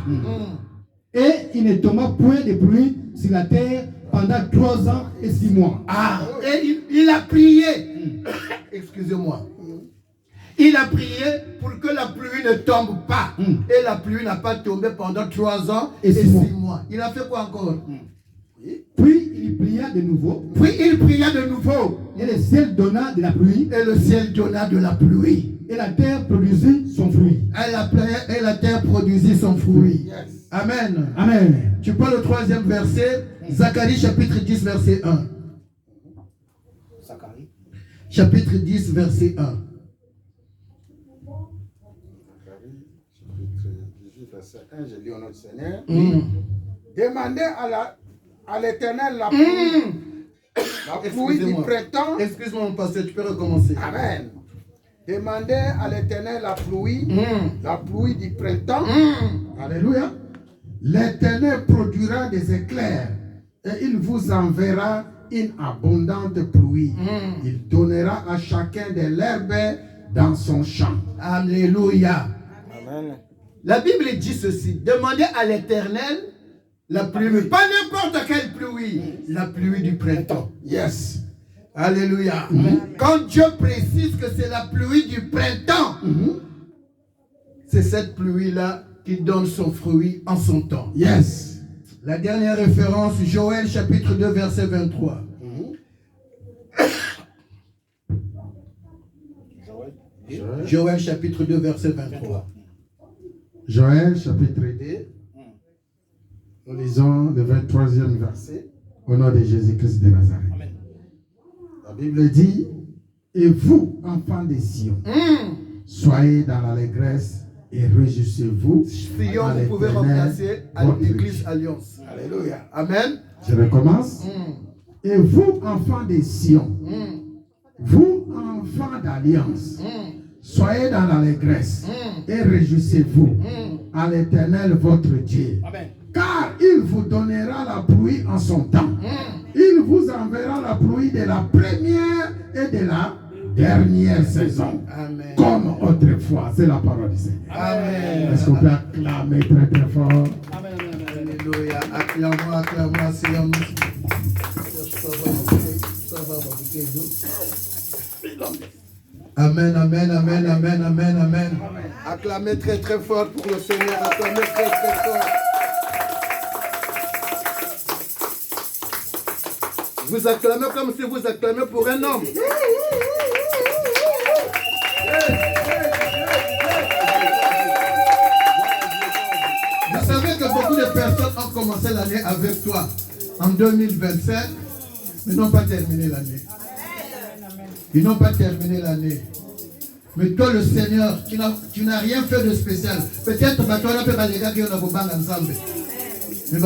Et il ne tomba point de pluie sur la terre pendant 3 ans et 6 mois. Ah, et il a prié. Excusez-moi. Il a prié pour que la pluie ne tombe pas. Et la pluie n'a pas tombé pendant 3 ans et 6 mois. Il a fait quoi encore? Puis il pria de nouveau. Et le ciel donna de la pluie. Et la terre produisit son fruit. Et la terre produisit son fruit. Yes. Amen. Amen. Tu prends le 3e verset. Zacharie chapitre 10 verset 1. Zacharie. Chapitre 10 verset 1. Zacharie, chapitre 18, verset 1, je lis au nom du Seigneur. Demandez à l'Éternel la pluie du printemps. Excuse-moi mon pasteur, tu peux recommencer. Amen. Demandez à l'Éternel la pluie du printemps. Alléluia. L'Éternel produira des éclairs et il vous enverra une abondante pluie. Il donnera à chacun de l'herbe dans son champ. Alléluia. Amen. La Bible dit ceci. Demandez à l'Éternel la pluie, mais pas n'importe quelle pluie, la pluie du printemps. Yes. Alléluia. Quand Dieu précise que c'est la pluie du printemps, c'est cette pluie-là qui donne son fruit en son temps. Yes. La dernière référence, Joël chapitre 2 verset 23. Joël chapitre 2 verset 23. Joël chapitre 2. Nous lisons le 23e verset au nom de Jésus-Christ de Nazareth. Amen. La Bible dit, et vous, enfants de Sion, soyez dans l'allégresse et réjouissez-vous. Sion, vous pouvez remplacer à l'église Alliance. Alléluia. Amen. Je recommence. Et vous, enfants de Sion, vous, enfants d'Alliance, soyez dans l'allégresse et réjouissez-vous à l'Éternel votre Dieu. Amen. Car il vous donnera la pluie en son temps. Il vous enverra la pluie de la première et de la dernière saison. Amen. Comme autrefois. C'est la parole du Seigneur. Amen. Est-ce qu'on peut acclamer très très fort? Amen. Alléluia. Acclamons, Seigneur. Amen, amen, amen, amen, amen, amen. Acclamez très très fort pour le Seigneur. Acclamez très très fort. Vous acclamez comme si vous acclamez pour un homme. Vous savez que beaucoup de personnes ont commencé l'année avec toi en 2025, mais n'ont pas terminé l'année. Ils n'ont pas terminé l'année. Mais toi, le Seigneur, tu n'as rien fait de spécial. Peut-être que toi, tu as les gars qui ont ensemble. Mais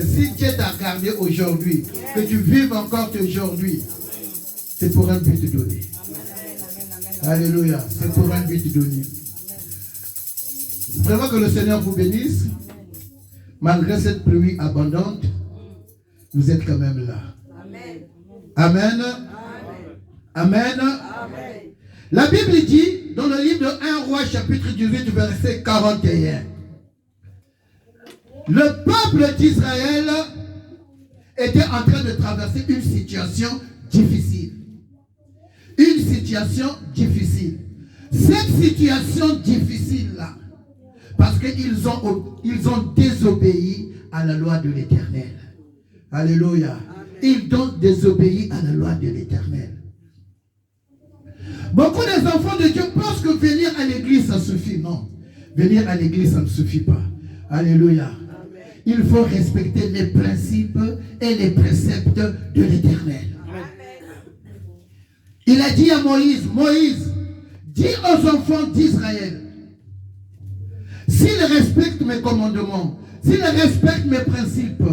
si Dieu t'a gardé aujourd'hui, que tu vives encore aujourd'hui, c'est pour un but donné. Alléluia, c'est pour un but donné. Vraiment que le Seigneur vous bénisse. Malgré cette pluie abondante, vous êtes quand même là. Amen. Amen. La Bible dit dans le livre de 1 Roi chapitre 18 verset 41. Le peuple d'Israël était en train de traverser une situation difficile. Une situation difficile. Cette situation difficile-là, parce qu'ils ont désobéi à la loi de l'Éternel. Alléluia. Ils ont désobéi à la loi de l'Éternel. Beaucoup des enfants de Dieu pensent que venir à l'église, ça suffit. Non. Venir à l'église, ça ne suffit pas. Alléluia. Il faut respecter les principes et les préceptes de l'Éternel. Il a dit à Moïse, Moïse, dis aux enfants d'Israël, s'ils respectent mes commandements, s'ils respectent mes principes,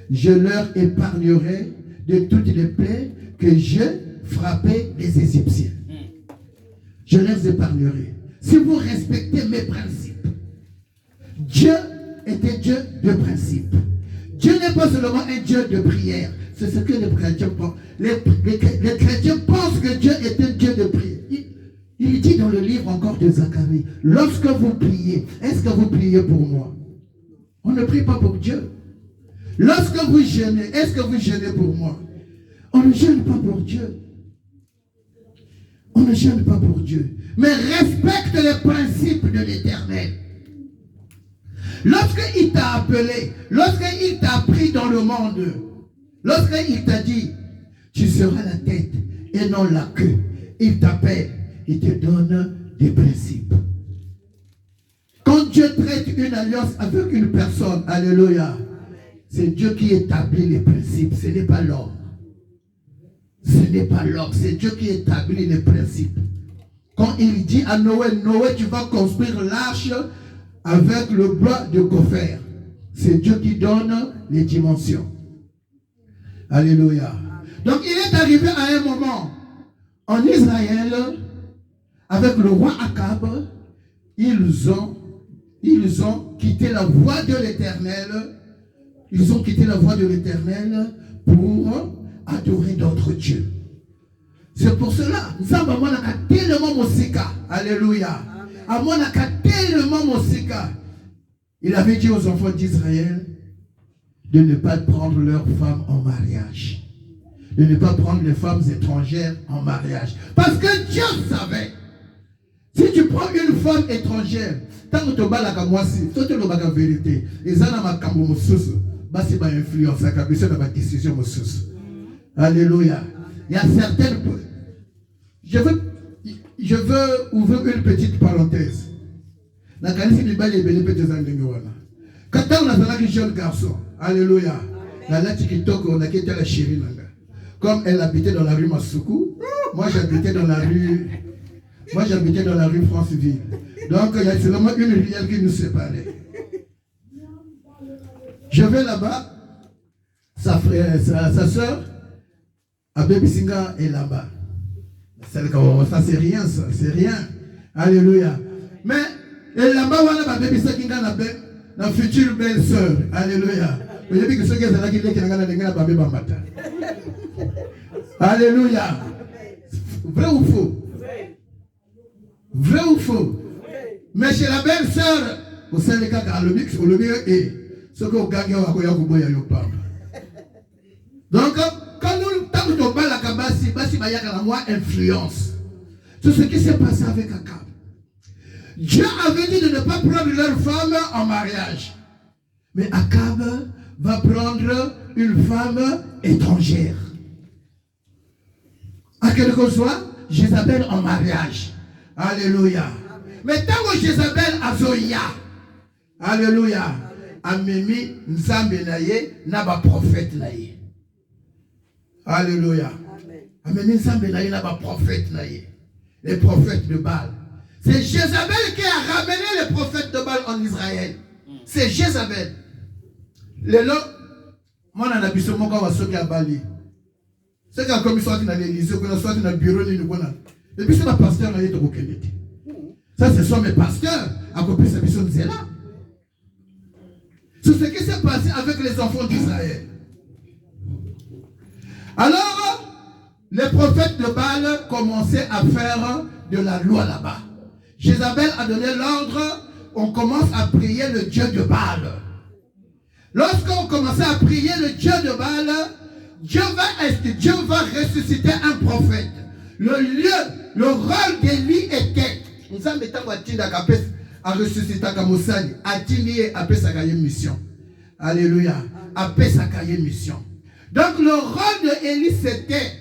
je leur épargnerai de toutes les plaies que j'ai frappé les Égyptiens. Je les épargnerai. Si vous respectez mes principes, Dieu était Dieu de principe. Dieu n'est pas seulement un Dieu de prière. C'est ce que les chrétiens pensent. Les chrétiens pensent que Dieu est un Dieu de prière. Il dit dans le livre livre encore de Zacharie. Lorsque vous priez, est-ce que vous priez pour moi? On ne prie pas pour Dieu. Lorsque vous jeûnez, est-ce que vous jeûnez pour moi? On ne jeûne pas pour Dieu. On ne jeûne pas pour Dieu. Mais respecte les principes de l'Éternel. Lorsqu'il t'a appelé, lorsqu'il t'a pris dans le monde, lorsqu'il t'a dit, tu seras la tête et non la queue, il t'appelle, il te donne des principes. Quand Dieu traite une alliance avec une personne, alléluia, c'est Dieu qui établit les principes, ce n'est pas l'homme. Ce n'est pas l'homme, c'est Dieu qui établit les principes. Quand il dit à Noé, Noé, tu vas construire l'arche avec le bois de gopher. C'est Dieu qui donne les dimensions. Alléluia. Donc il est arrivé à un moment en Israël, avec le roi Akab, ils ont quitté la voie de l'Éternel. Ils ont quitté la voie de l'Éternel pour adorer d'autres dieux. C'est pour cela, nous avons tellement Mosika. Alléluia. Tellement Mosika. Il avait dit aux enfants d'Israël de ne pas prendre leurs femmes en mariage. De ne pas prendre les femmes étrangères en mariage. Parce que Dieu savait. Si tu prends une femme étrangère, tant que tu as la vérité, les gens ont c'est pas influence, ça a ma décision. Alléluia. Il y a certaines. Je veux ouvrir une petite parenthèse. Quand on a un jeune garçon, alléluia, on a quitté la chérie. Comme elle habitait dans la rue Masuku, moi j'habitais dans la rue Franceville. Donc il y a seulement une rivière qui nous séparait. Je vais là-bas, sa soeur, Abebisinga est là-bas. Ça c'est rien, ça, c'est rien. Alléluia. Mais et là-bas, on a Abebisinga la future belle-sœur. Alléluia. Alléluia. Vrai ou faux? Vrai ou faux? Mais chez la belle-sœur, vous savez que le mieux est ce que vous gagnez à Koyakuboya Yopam. Donc, quand nous avons la Kabasi, Basi Bayaka la moi influence. Tout ce qui s'est passé avec Akab. Dieu avait dit de ne pas prendre leur femme en mariage. Mais Akab va prendre une femme étrangère. À quelque soit, Jézabel en mariage. Alléluia. Mais tant que Jézabel a Zoya, alléluia, Amemi Nzambe naye, naba prophète naye. Alléluia. Amemi Nzambe naye, naba prophète naye. Les prophètes de Baal. C'est Jézabel qui a ramené les prophètes de Baal en Israël. C'est Jézabel. Les lots, moi on a vu ce mot qu'on va sauter à Bali. C'est quand comme ils sont dans l'église, qu'on soit dans le bureau, et puis c'est ma pasteur qui est au Québec. Ça, ce sont mes pasteurs, à côté de sa mission de Zéla. C'est ce qui s'est passé avec les enfants d'Israël. Alors, les prophètes de Baal commençaient à faire de la loi là-bas. Jézabel a donné l'ordre, on commence à prier le Dieu de Baal. Lorsqu'on commençait à prier le Dieu de Baal, Dieu va ressusciter un prophète. Le rôle d'Élie était, nous avons à ressusciter Kamosani, à Tini à sa mission. Alléluia. À sa mission. Donc le rôle de Élie c'était,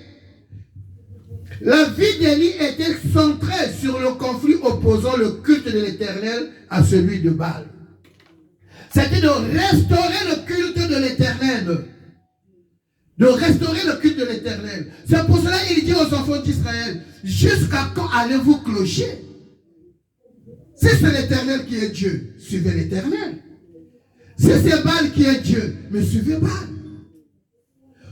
la vie d'Élie était centrée sur le conflit opposant le culte de l'Éternel à celui de Baal. C'était de restaurer le culte de l'Éternel. De restaurer le culte de l'Éternel. C'est pour cela qu'il dit aux enfants d'Israël, jusqu'à quand allez-vous clocher? Si c'est l'Éternel qui est Dieu, suivez l'Éternel. Si c'est Baal qui est Dieu, mais suivez Baal.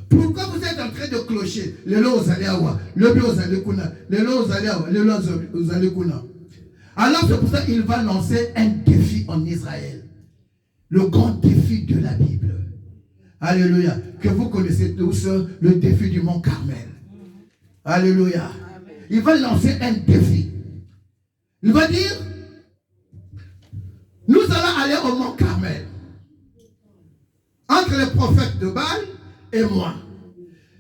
Pourquoi vous êtes en train de clocher? Le lot aux aléawa, le lot aux alékuna, le lot aux aléawa, le lot aux alékuna. Alors c'est pour ça qu'il va lancer un défi en Israël. Le grand défi de la Bible. Alléluia. Que vous connaissez tous le défi du mont Carmel. Alléluia. Il va lancer un défi. Il va dire, nous allons aller au mont Carmel. Entre les prophètes de Baal et moi.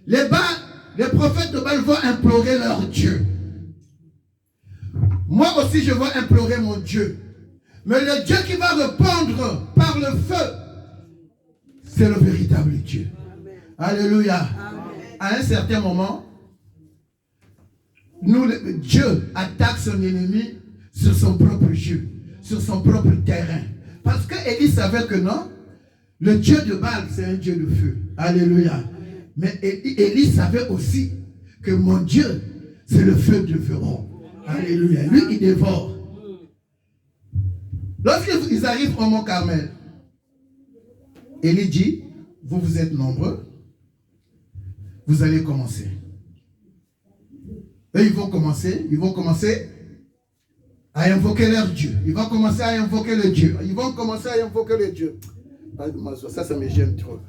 Les prophètes de Baal vont implorer leur Dieu. Moi aussi, je vais implorer mon Dieu. Mais le Dieu qui va répondre par le feu, c'est le véritable Dieu. Amen. Alléluia. Amen. À un certain moment, Dieu attaque son ennemi sur son propre jeu, sur son propre terrain. Parce que Élie savait que non, le Dieu de Baal, c'est un Dieu de feu. Alléluia. Amen. Mais Élie savait aussi que mon Dieu, c'est le feu de Pharaon. Alléluia. Lui, il dévore. Lorsqu'ils arrivent au mont Carmel, Élie dit, vous êtes nombreux, vous allez commencer. Et ils vont commencer à invoquer leur Dieu. Ils vont commencer à invoquer le Dieu. Ils vont commencer à invoquer le Dieu. Ça me gêne trop.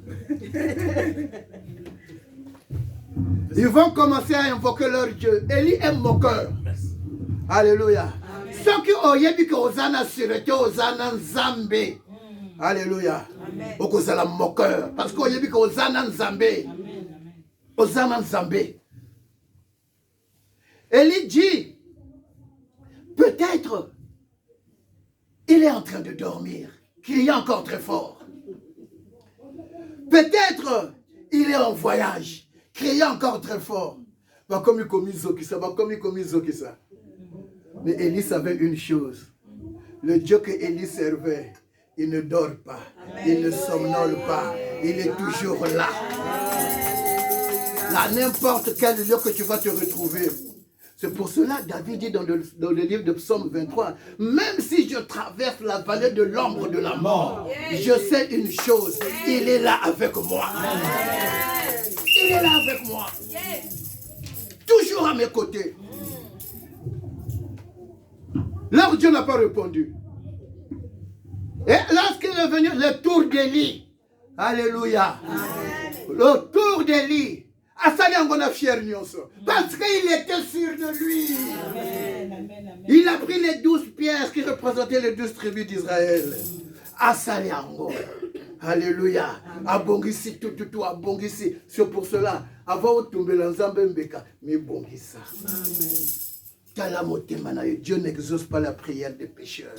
Ils vont commencer à invoquer leur Dieu. Élie est moqueur. Alléluia. Ceux qui ont dit que Hosanna sûreté, Hosanna Nzambe. Alléluia. Okozala moqueur. Parce qu'on a dit que Hosanna Nzambe. Hosanna Nzambe. Élie dit, peut-être, il est en train de dormir, criant encore très fort. Peut-être, il est en voyage, criant encore très fort. Mais Élie savait une chose. Le Dieu que Élie servait, il ne dort pas, il ne somnole pas, il est toujours là. À n'importe quel lieu que tu vas te retrouver. C'est pour cela que David dit dans le livre de Psaume 23, même si je traverse la vallée de l'ombre de la mort, je sais une chose, il est là avec moi. Il est là avec moi. Toujours à mes côtés. Leur Dieu n'a pas répondu. Et lorsqu'il est venu, le tour d'Élie, alléluia, le tour d'Élie, parce qu'il était sûr de lui. Il a pris les 12 pierres qui représentaient les 12 tribus d'Israël. Alléluia. Abongisi, tout, abongisi. C'est pour cela, avant de tomber dans Zambembeka, mais bongisa. Dieu n'exauce pas la prière des pécheurs.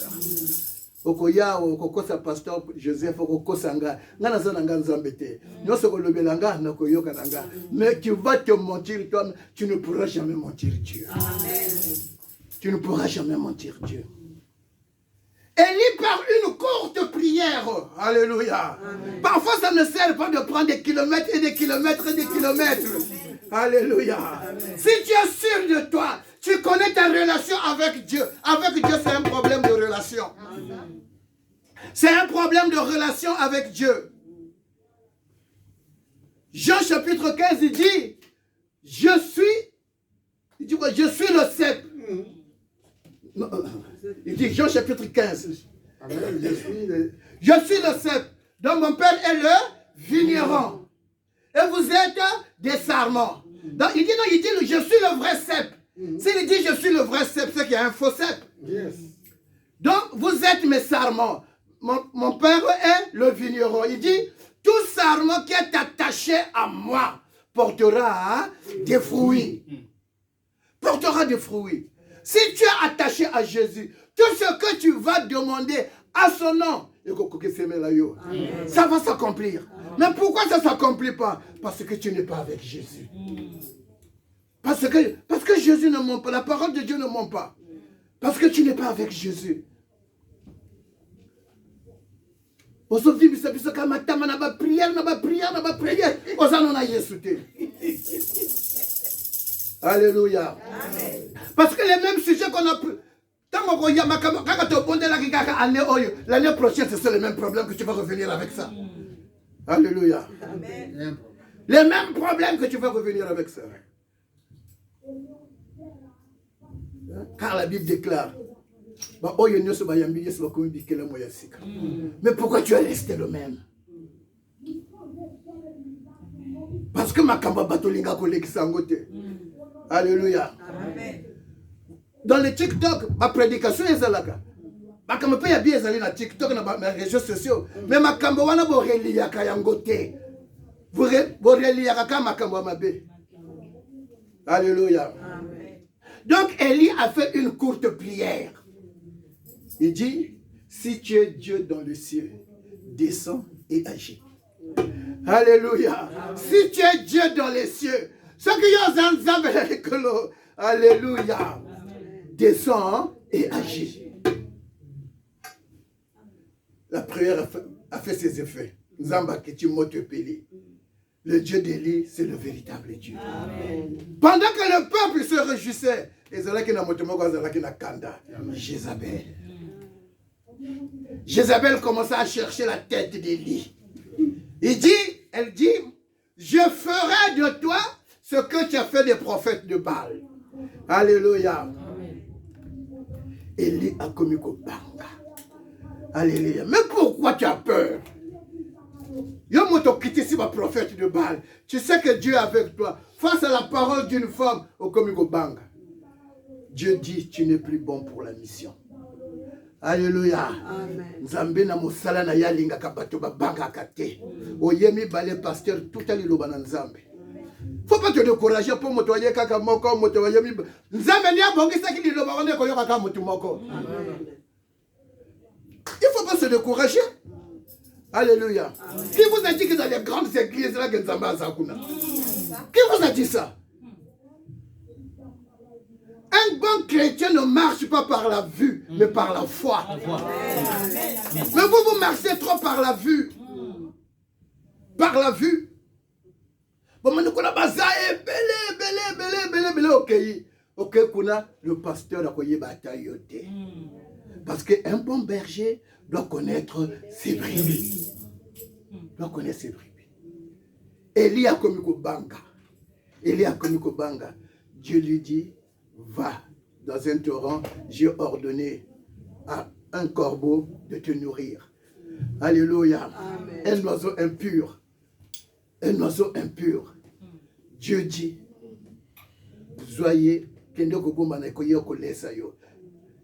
Okoya okokosa pasteur Joseph okokosanga ngana zananga nzambete nyoso kolobelanga na koyoka nanga mais tu vas te mentir toi tu ne pourras jamais mentir Dieu. Amen. Tu ne pourras jamais mentir Dieu. Élie par une courte prière, alléluia. Amen. Parfois ça ne sert pas de prendre des kilomètres et des kilomètres et des kilomètres. Alléluia. Amen. Si tu es sûr de toi, tu connais ta relation avec Dieu. Avec Dieu, c'est un problème de relation. C'est un problème de relation avec Dieu. Jean chapitre 15, il dit, je suis le cep. Il dit, Jean chapitre 15, je suis le cep. Donc mon père est le vigneron. Et vous êtes des sarments. Donc il dit, non, il dit, je suis le vrai cep. S'il dit je suis le vrai cep, c'est qu'il y a un faux cep. Yes. Donc vous êtes mes sarments. Mon père est le vigneron. Il dit tout sarment qui est attaché à moi portera des fruits. Portera des fruits. Si tu es attaché à Jésus, tout ce que tu vas demander à son nom, ça va s'accomplir. Mais pourquoi ça ne s'accomplit pas? Parce que tu n'es pas avec Jésus. Parce que Jésus ne ment pas, la parole de Dieu ne ment pas. Parce que tu n'es pas avec Jésus. Alléluia. Parce que les mêmes sujets qu'on a pris, l'année prochaine, c'est le même problème que tu vas revenir avec ça. Alléluia. Amen. Les mêmes problèmes que tu vas revenir avec ça. Car la Bible déclare, mais pourquoi tu es resté le même? Parce que ma kamba batolinga koleki sangote. Alléluia. Amen. dans le TikTok, ma prédication est là. Ma kambo pe ya bien ezali na TikTok na les réseaux sociaux. Mais ma kambo wana bo reliaka yango te. Bo reliaka ka ma kambo mabe. Alléluia. Donc Élie a fait une courte prière. Il dit, si tu es Dieu dans le ciel, descends et agis. Alléluia. Si tu es Dieu dans les cieux, ce qui est en alléluia. Descends et agis. La prière a fait ses effets. Zamba que tu m'as pélé. Le Dieu d'Élie, c'est le véritable Dieu. Amen. Pendant que le peuple se réjouissait, Jézabel. Jézabel commença à chercher la tête d'Élie. Elle dit, je ferai de toi ce que tu as fait des prophètes de Baal. Alléluia. Élie a commis Kobanga. Alléluia. Mais pourquoi tu as peur? Yo moto quitté si ma prophète de Baal. Tu sais que Dieu est avec toi. Face à la parole d'une femme au Komiko Banga. Dieu dit, tu n'es plus bon pour la mission. Alléluia. Nzambe na mosala na yalinga kabato babanga kate. Oyemi balé pasteur tout à l'île na Nzambe. Faut pas te décourager pour moto yé kaka moko moto yemi. Nzambe ni abongisa ki liloba wane ko yoka ka moto moko. Il faut pas se décourager. Alléluia. Amen. Qui vous a dit que dans les grandes églises, là, qui vous a dit ça? Un bon chrétien ne marche pas par la vue, mais par la foi. Mais vous marchez trop par la vue. Par la vue. Ok, le pasteur a koyé batailloté. Parce qu'un bon berger doit connaître ses brebis. Doit connaître ses brebis. Élie a commis Kobanga. Élie a commis Kobanga. Dieu lui dit, va dans un torrent, j'ai ordonné à un corbeau de te nourrir. Alléluia. Amen. Un oiseau impur. Un oiseau impur. Dieu dit, soyez,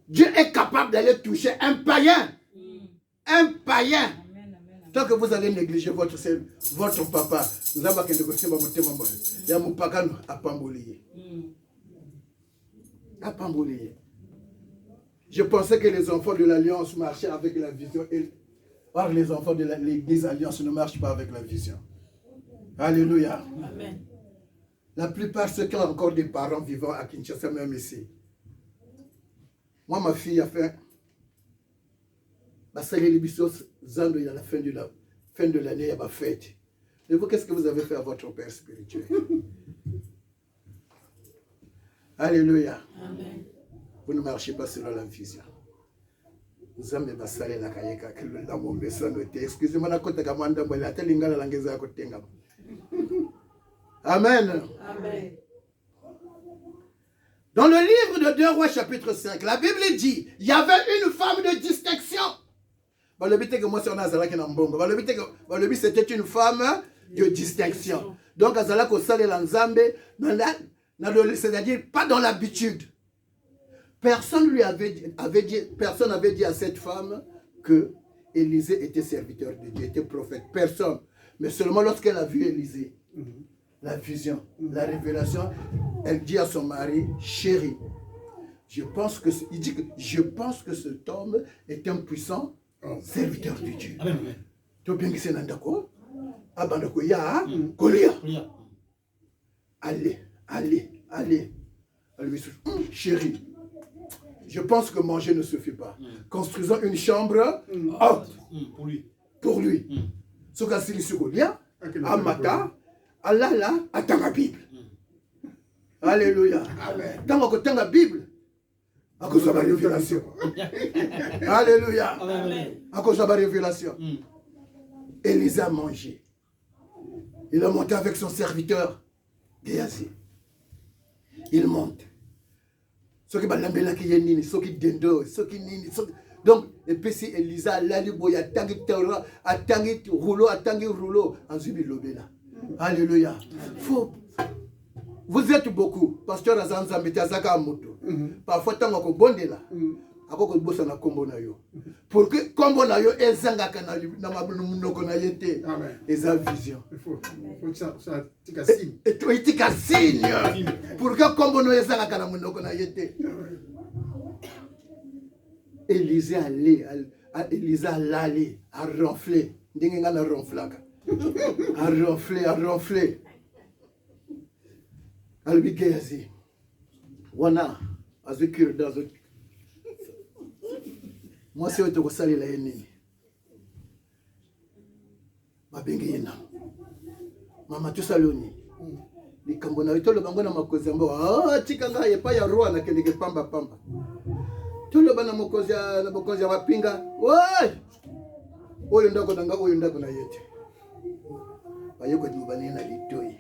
Dieu est capable d'aller toucher un païen. Un païen. Tant que vous allez négliger votre papa, je pensais que les enfants de l'Alliance marchaient avec la vision. Or, les enfants de l'Église Alliance ne marchent pas avec la vision. Alléluia. Amen. La plupart, ceux qui ont encore des parents vivants à Kinshasa, même ici. Moi, ma fille a fait à la fin de l'année, il y a ma fête. Et vous, qu'est-ce que vous avez fait à votre père spirituel? Alléluia. Amen. Vous ne marchez pas selon la vision. Excusez-moi, Amen. Amen. Dans le livre de 2 Rois chapitre 5, la Bible dit, il y avait une femme de distinction. C'était une femme de distinction. Donc, c'est-à-dire pas dans l'habitude. Personne n'avait dit à cette femme que Élisée était serviteur de Dieu, était prophète. Personne. Mais seulement lorsqu'elle a vu Élisée, la vision, la révélation, elle dit à son mari, chéri, je pense que cet homme est un puissant serviteur de Dieu. Tu bien que c'est Nandako? Abandako ya, Kolia. Allez. Chéri, je pense que manger ne suffit pas. Construisons une chambre haute pour lui. Ce qu'a dit sur Kolia, Amata, Allah là, attends la Bible. Alléluia. Tant que la Bible, à cause de la révélation. Alléluia. À cause de la révélation. Élisée a mangé. Il a monté avec son serviteur, Géasi. Il monte. Ceux qui balambela qui yenini, ceux qui dendo, ceux qui nini, donc et puis si Élisée a l'ali boya tangi tera, a tangi rouleau, en zubi lobela. Alléluia. Vous êtes beaucoup. Pasteur Azanza Metiazaka Moto. parfois tant qu'on bonde là akoko bossa na kombo na yo pour que kombo na yo ezangaka na mabunoko na yete eza vision il faut ça tika signe et tika signe pour que kombo no ezangaka na munoko na yete. Élisée allait à ronfler ndenge nga na ronflaka à ronfler albikeyazi wana azikir dazo moi c'est autre que la nini babengi yena mama tu saloni likambo na itolo bango na makozi mbo tika nga yepa ya roi na keleke pamba tolo bana mokozi ya mapinga woi oyo ndako na yete bayoko dibani na litoi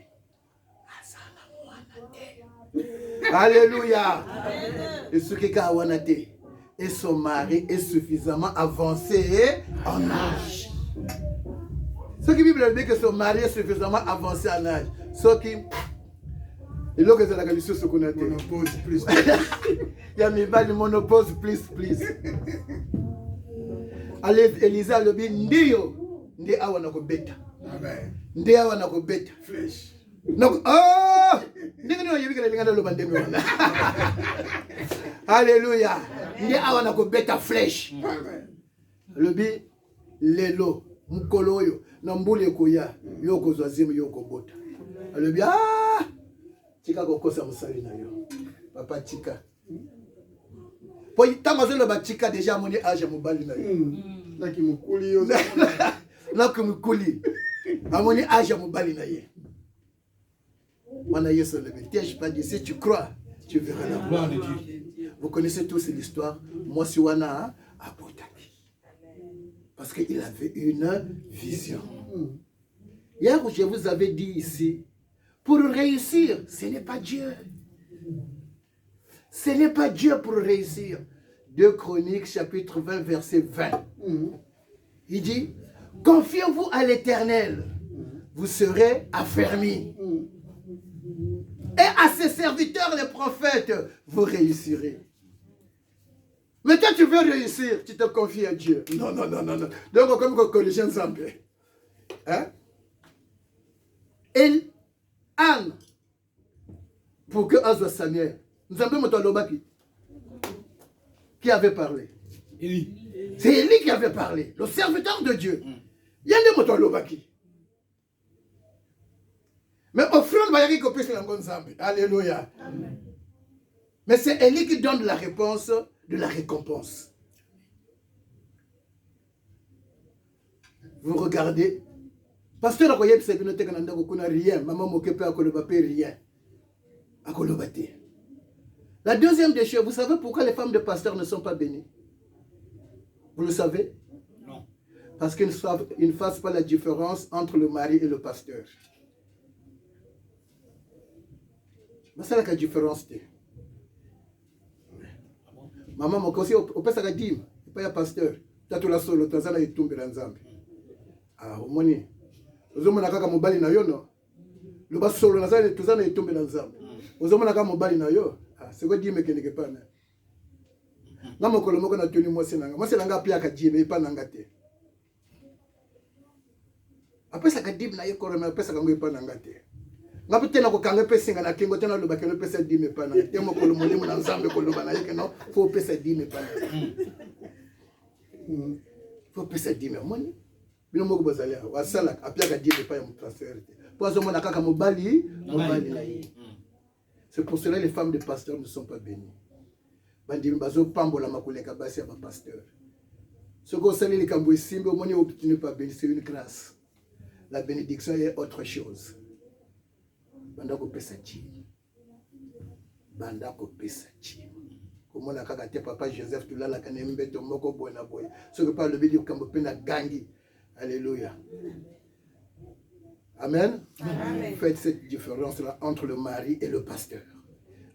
asana mwana te alléluia et ce qui ka wana te et son mari est suffisamment avancé en âge. Ce qui Bible dit que son mari est suffisamment avancé en âge. Ce qui et là que c'est la qualité ce qu'on a dit. Monopause plus. Il y a mis bas monopause plus. Allez Elisa le bi ndio ndi awa na kobeta. Amen. Ndi awa na kobeta. Flesh. Donc ndenge no yebi kele ngana lo bandemi wana. Alléluia. Ndi awa na kobeta flesh. Amen. Le bi lelo mukolo oyo na mbule koya yoko zwazimu yoko bota. Le bi tika kokosa musali na yo. Papa tika. Po tamazelo ba tika déjà moni âge mobali na yo. Naki mukuli yo. Naki mukuli. Amoni âge mobali na ye. Wana yeso le je pas dit si tu crois, tu verras la gloire de Dieu. Vous connaissez tous l'histoire. Moi si wana a Botaki. Parce qu'il avait une vision. Hier je vous avais dit ici, pour réussir, ce n'est pas Dieu. Ce n'est pas Dieu pour réussir. 2 Chroniques, chapitre 20, verset 20. Il dit, confiez-vous à l'Éternel, vous serez affermis. Et à ses serviteurs, les prophètes, vous réussirez. Mais toi, tu veux réussir, tu te confies à Dieu. Non. Donc, comme collégien Zambé. Hein? Et Anne, pour que Azwa Samuel, nous avons Motolobaki, qui avait parlé. Élie. C'est Élie qui avait parlé, le serviteur de Dieu. Il y a des Motolobaki. Mais offrande va y avoir que la bonne Zambé. Alléluia. Amen. Mais c'est Élie qui donne la réponse de la récompense. Vous regardez. Pasteur Akoyeb Sebinote Kananda Kokuna rien. Maman Mokepe Akolobapé rien. Akolobate. La deuxième des choses, vous savez pourquoi les femmes de pasteurs ne sont pas bénies? Vous le savez? Non. Parce qu'ils ne fassent pas la différence entre le mari et le pasteur. Mais c'est la différence. Maman m'a conseillé au pesa dim, pas ya pasteur. Tatu la solo tazana itumbe la nzambe. Omoni. Ozomona kaka mobali na yo no. Lo ba solo nazana tuzana itumbe la nzambe. Ozomona kaka mobali na yo. C'est quoi dime keneke pa na. Na mokolo moko na tuni mwase nanga. Mwase nanga pia ka dime pa nanga te. Apesa ka dim na ye korema apesa ka ngwe pa nanga te. Ngapi tena ko kanga pesinga na kingo tena loba kelo pesa dime pa na. Temo ko molimo na nzambe ko loba na yeke no fo pesa dime pa na. Fo pesa dime moni. Bino moko bazalia wasala apia ka dime pa ya transfert. Pozo mona kaka mobali na ye. C'est pour cela que les femmes de pasteurs ne sont pas bénies. Bandimi bazo pambola makoleka basi ya ba pasteur. Ce qu'on sait les kambo simbe moni tu n'es pas béni, c'est une grâce. La bénédiction est autre chose. Bandako pesa chini. Bandako pesa chini. Comme on a kaka papa Joseph tulala kanembe to moko boina boy. Ce que parle le vidéo kambo pena gangi. Alléluia. Amen. Amen. Faites cette différence-là entre le mari et le pasteur.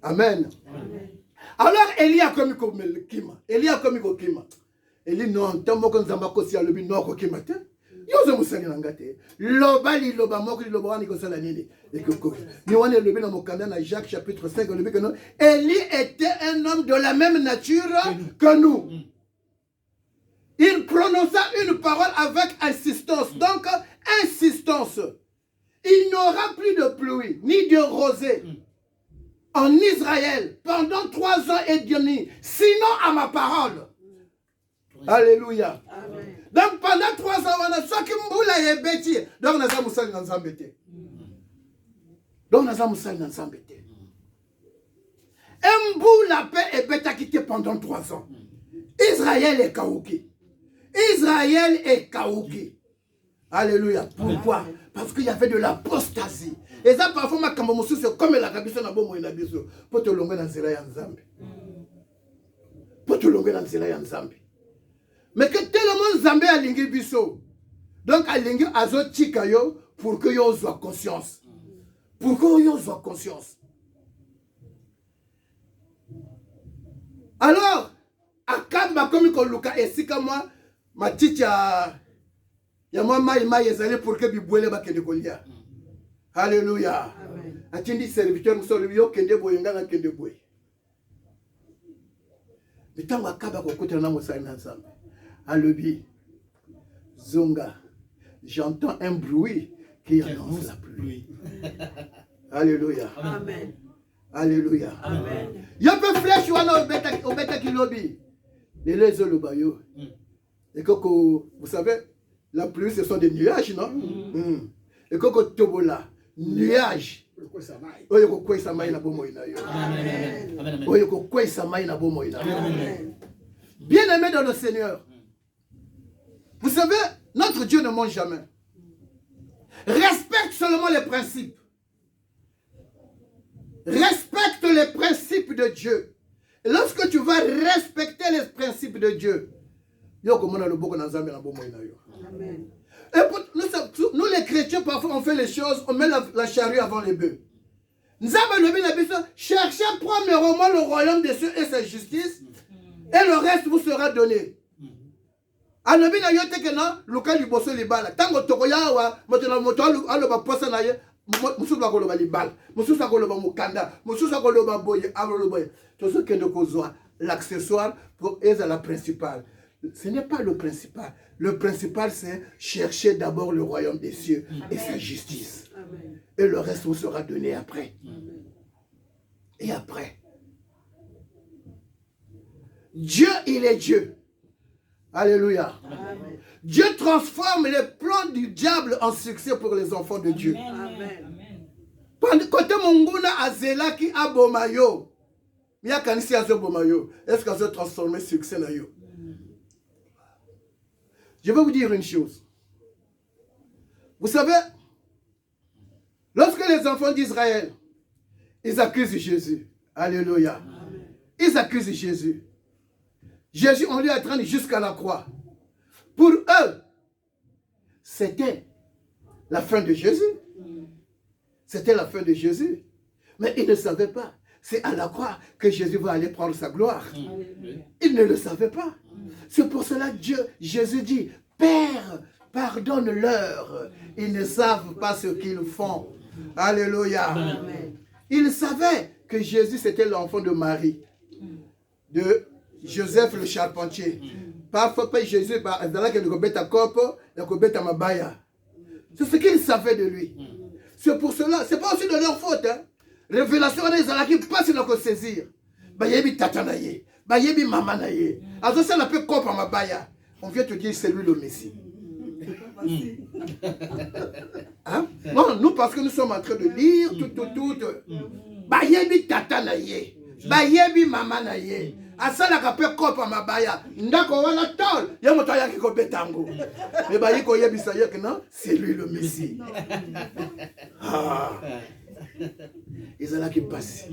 Amen. Amen. Alors, Élie a commis comme Kima. Élie a commis comme Kima. Élie non, tant que nous avons aussi à le non Kima. Yozo musali nangate. Loba li loba moko li loba wani kosala nini. Ni wane lobi na mokanda na Jacques chapitre 5 lobi que non. Élie était un homme de la même nature que nous. Il prononça une parole avec insistance. Donc, insistance. Il n'y aura plus de pluie, ni de rosée en Israël pendant 3 ans et demi. Sinon, à ma parole. Alléluia. Amen. Donc, pendant 3 ans, on a soit qui mboula et bêti. Donc, on a ça moussal dans s'embêter. Donc, on a ça moussal dans s'embêter. Un bout la paix est bête à quitter pendant 3 ans. Israël est kaouki. Israël est kaouki. Alléluia. Pourquoi? Parce qu'il y avait de l'apostasie. Et ça, parfois, ma kambomosu, c'est comme la kabisa na bomo ina biso. Pour te longuer dans zela ya nzambe. Pour te longuer dans zela ya nzambe. Mais que tellement nzambe a lingi biso. Donc, a lingi azo tika yo pour que yo soit conscience. Pour que yo soit conscience. Alors, akamba comme ko luka esika moi ma ticha ya moi mai ezali pour que bibwele ba kende kolia. Alléluia. Atindi serviteur musolo yo kende boye nganga kende boye. Bitango akaba ko kotela na mosali na nzambe. Alobi zonga, j'entends un bruit qui annonce la pluie. Alléluia. Amen. Alléluia. Amen. Y'a flèche wana obeta kilobi. Les olobayo. Et koko, vous savez, la pluie ce sont des nuages, non? Et koko tobola, nuages. Oyo ko kwesa mai na bomo ina yo. Amen. Oyo ko kwesa mai na bomo ina. Amen. Bien-aimés dans le Seigneur. Vous savez, notre Dieu ne ment jamais. Respecte seulement les principes. Respecte les principes de Dieu. Et lorsque tu vas respecter les principes de Dieu, Amen. Et nous les chrétiens, parfois on fait les choses, on met la charrue avant les bœufs. Cherchez premièrement le royaume des cieux et sa justice, et le reste vous sera donné. Alobi na yote kena luka liboso libala tango tokoya wa motona moto aloba posa na ye mususu bakoloba libala mususu bakoloba mukanda mususu bakoloba boye aboloboye tozo kende kozwa l'accessoire pour être la principale. Ce n'est pas le principal. Le principal c'est chercher d'abord le royaume des cieux et sa justice. Amen. Et le reste vous sera donné après. Amen. Et après. Dieu, il est Dieu. Alléluia. Amen. Dieu transforme les plans du diable en succès pour les enfants de Dieu. Amen. Côté Monguna Azelaki Abomayo. Mia kanisi Azobomayo. Est-ce qu'elle se transforme en succès na yo? Je vais vous dire une chose. Vous savez, lorsque les enfants d'Israël, ils accusent Jésus. Alléluia. Amen. Ils accusent Jésus. Jésus, on lui a traîné jusqu'à la croix. Pour eux, c'était la fin de Jésus. C'était la fin de Jésus. Mais ils ne savaient pas. C'est à la croix que Jésus va aller prendre sa gloire. Ils ne le savaient pas. C'est pour cela que Jésus dit, Père, pardonne-leur. Ils ne savent pas ce qu'ils font. Alléluia. Amen. Ils savaient que Jésus, c'était l'enfant de Marie, de Joseph le charpentier. Parfois, Jésus, c'est ce qu'ils savaient de lui. C'est pour cela, c'est pas aussi de leur faute. Hein. Révélation, qui passe dans le saisir. Bayebi tatanaye, bayebi mamanaye. Alors ça, on peut comprendre ma baya. On vient te dire, c'est lui le Messie. Hein? Non, nous, parce que nous sommes en train de lire tout. Bayebi tatanaye, bayebi mamanaye. Asala kape kopa mabaya ndako wana tol ya moto ya kiko betango mais ba yiko yebisa yek non c'est lui le Messie. Ils ont qui passe.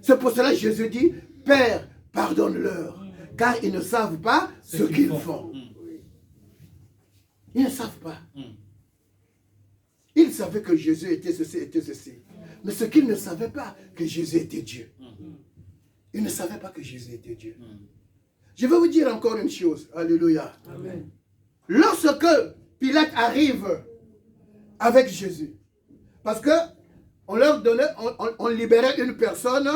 C'est pour cela que Jésus dit Père pardonne-leur car ils ne savent pas ce qu'ils font. Ils ne savent pas. Ils savaient que Jésus était ceci, mais ce qu'ils ne savaient pas que Jésus était Dieu. Ils ne savaient pas que Jésus était Dieu. Je vais vous dire encore une chose. Alléluia. Amen. Lorsque Pilate arrive avec Jésus. Parce que on leur donnait, on libérait une personne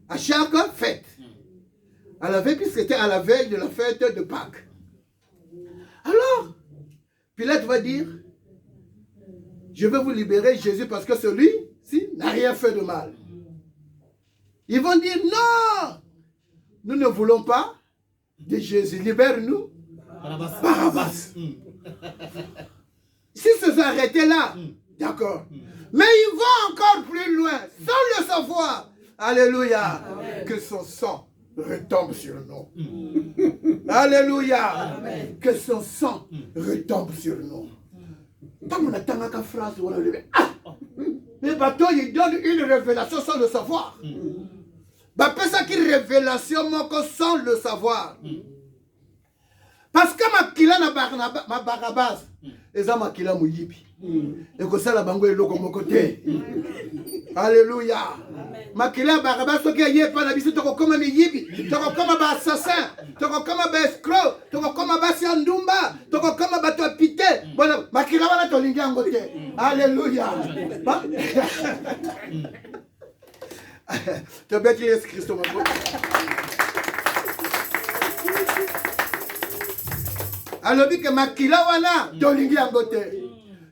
à chaque fête. À la veille, puisque c'était à la veille de la fête de Pâques. Alors, Pilate va dire, je vais vous libérer Jésus parce que celui-ci n'a rien fait de mal. Ils vont dire, non, nous ne voulons pas de Jésus, libère-nous Barabbas. Si se sont arrêtés là, d'accord. Mais ils vont encore plus loin, sans le savoir. Alléluia. Que son sang retombe sur nous. Alléluia. Amen. Que son sang retombe sur nous. Quand on attend la phrase, on a levé. Mais bateau, il donne une révélation sans le savoir. C'est ça qui révélation sans le savoir. Parce que makila na Barabbas, eza makila muyibi. Et que ça la bango est loco mon côté. Alléluia. Makila Barabbas, ce qui est pas la visite, tu comme un yibi, tu comme un assassin, tu comme un escroc, tu comme un siandumba, tu comme un bateau pité. Voilà, makila va la tolinga en côté. Alléluia. Tu as bien dit Jésus Christ, mon Dieu. Alors, que makila wana, tolingi en côté.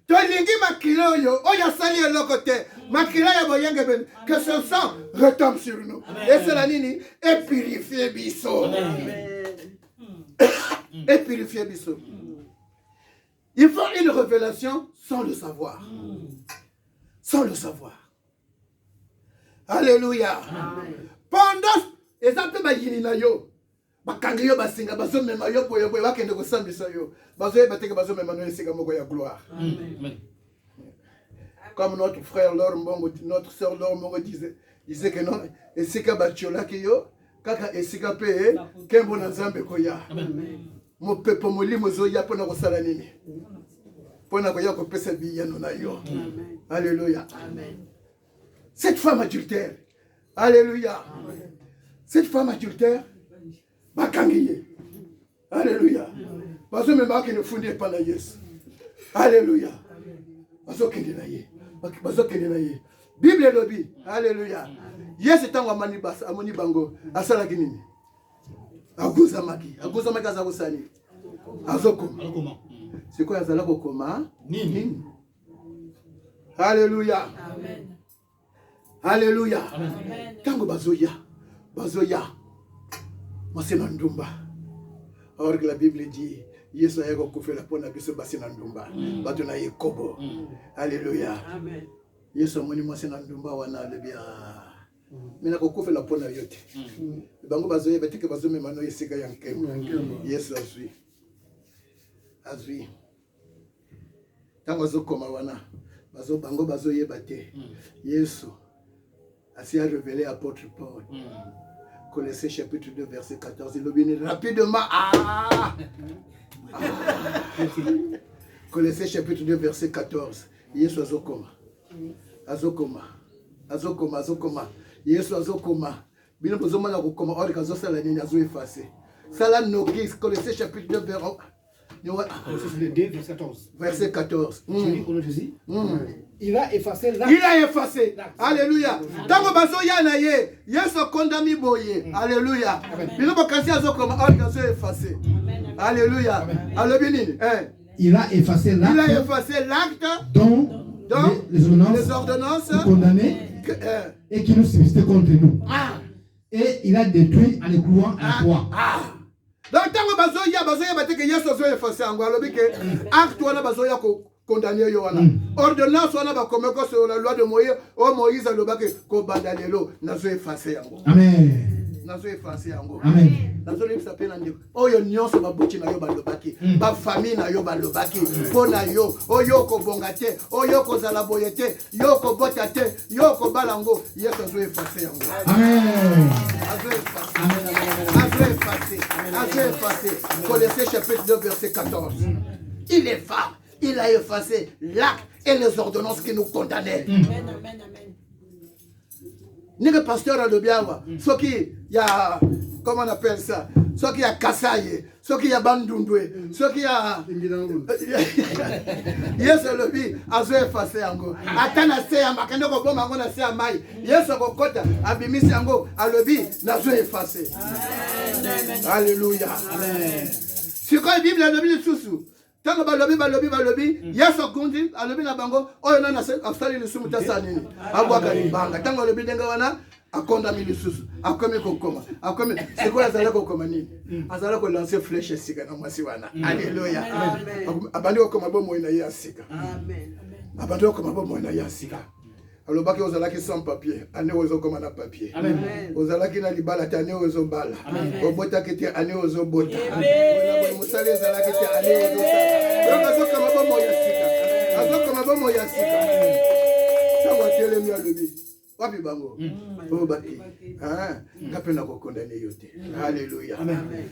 Tolingi makila yo, oya sali à l'autre côté. Makila ya boyenge ben, que son sang retombe sur nous. Et c'est la nini, et purifier biso. Et purifier biso. Il faut une révélation sans le savoir. Sans le savoir. Alléluia. Pendant, exemple, bayini na yo. Bakangi yo basinga bazo mema yo boye boye bakende ko sambisa yo. Bazo ye bateke bazo mema no esika moko ya gloire. Amen. Comme notre frère Laure Mbongo, notre sœur Laure Mbongo disait que non, esika batiola ki yo, kaka esika pe kembo na Nzambe ko ya. Amen. Mo pepo molimo zo ya pona ko sala nini. Pona ko ya ko pesa biyano na yo. Amen. Alléluia. Amen. Cette femme adultère. Alléluia. Amen. Cette femme adultère bakangiye. Alléluia. Bazo memba ki ne fundi pa na Yesu. Alléluia. Bazo kende na ye. Bazo kende na ye. Bible lobi. Alléluia. Yesu tango amani basa amoni bango asala kinini. Aguza maki za kusani. Azokoma. C'est quoi azala kokoma? Nini? Alléluia. Amen. Alléluia. Amen. Tango bazoya. Moi c'est Nandumba. Or que la Bible dit, Yesu a fait la pona biso basi Nandumba. Batuna yekobo. Alléluia. Amen. Yesu moni moi c'est Nandumba wana le bien. Mais ko fait la pona yote. Bango bazoye batike bazome mano yesika yankemo. Yesu azui. Tango zokoma wana. Bango bazoye bate. Yesu a révélé à apôtre Paul. Colossiens chapitre 2 verset 14. Il obéit rapidement. Colossiens chapitre 2 verset 14. Yesu azokoma. Yesu azokoma. Bino bozomana kokoma ori kazosala nini azo effacer. Sala noki Colossiens chapitre 2 verset 14. Il a effacé l'acte. Il a effacé. Alléluia. Tango bazo ya na ye, Yesu kondami boye. Alléluia. Bino bakasi azokoma ori kazo effacer. Alléluia. Il a effacé l'acte dont les ordonnances condamnées et qui nous subsistaient contre nous. Et il a détruit en les clouant à croix. Donc tango bazoya bateke Yesu azo effacer ango alobi ke acte wana bazoya ko condamné yo wana. Ordonnance wana ba komeko sur la loi de Moïse, Moïse alobaki ko bandalelo nazo effacer ango. Amen. Nazo effacer ango. Amen. Nazo lipsa pena ndiko. Oyo nyonso babuti na yo balobaki, ba famille na yo balobaki, pona yo, oyo ko bongate, oyo ko zala boyete, yo ko botate, yo ko balango, Yesu azo effacer ango. Amen. Azo effacé. Colossiens chapitre 2 verset 14. Il est fort. Il a effacé l'acte et les ordonnances qui nous condamnaient. Amen. N'est-ce pasteur a le bien. Ce qui y a, comment on appelle ça? ce qui a Kasaye, ce qui a Bandundwe, ce qui a Yes le bi azo effacer yango atana se ya makando ko boma ngona se ya mai Yesu ko kota abimisi yango alobi nazo effacer. Alléluia. Amen. Si quoi Bible la Bible susu tango balobi Yesu kundi alobi na bango oyo na asali lisumu tasani abwaka libanga tango alobi denga wana akonda milisusu akomi kokoma akomi c'est quoi azala kokoma nini azala ko lancer flèche sika na mwasi wana. Alléluia. Abandi kokoma bomo ina ya sika. Amen. Abandi kokoma bomo ina ya sika. Alobaki ozalaki sans papier ane ozo koma na papier. Amen. Ozalaki na libala tane ozo bala obota kete ane ozo bota. Amen. Musale ozalaki te ane ozo sala donc azokoma bomo ya sika azokoma bomo ya sika tawa tele mi alobi wapi bango obaki ngapenda ko condamner yote. Alléluia. Amen.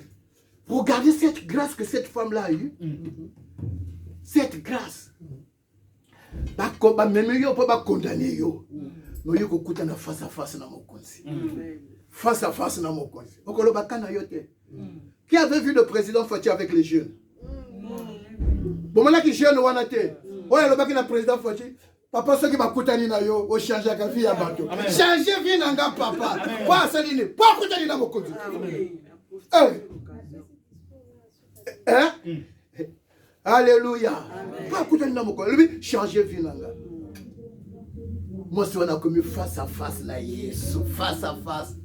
Regardez cette grâce que cette femme là a eue. Cette grâce même yo pas condamner yo no yo kokuta na face à face na mokonzi face à face na mokonzi okolo bakana yote. Qui avait vu le président Fati avec les jeunes? Bon là qui jeune wana te oya lo bakina président Fati papa soki bakutani na yo o changer ka vie ya bato changer vie na nga papa kwa salini kwa kutani na mokonzi Alléluia. Pas écouter na moko. Lui changer vie nanga. Moi si on a commis face à face na Yesu, face à face.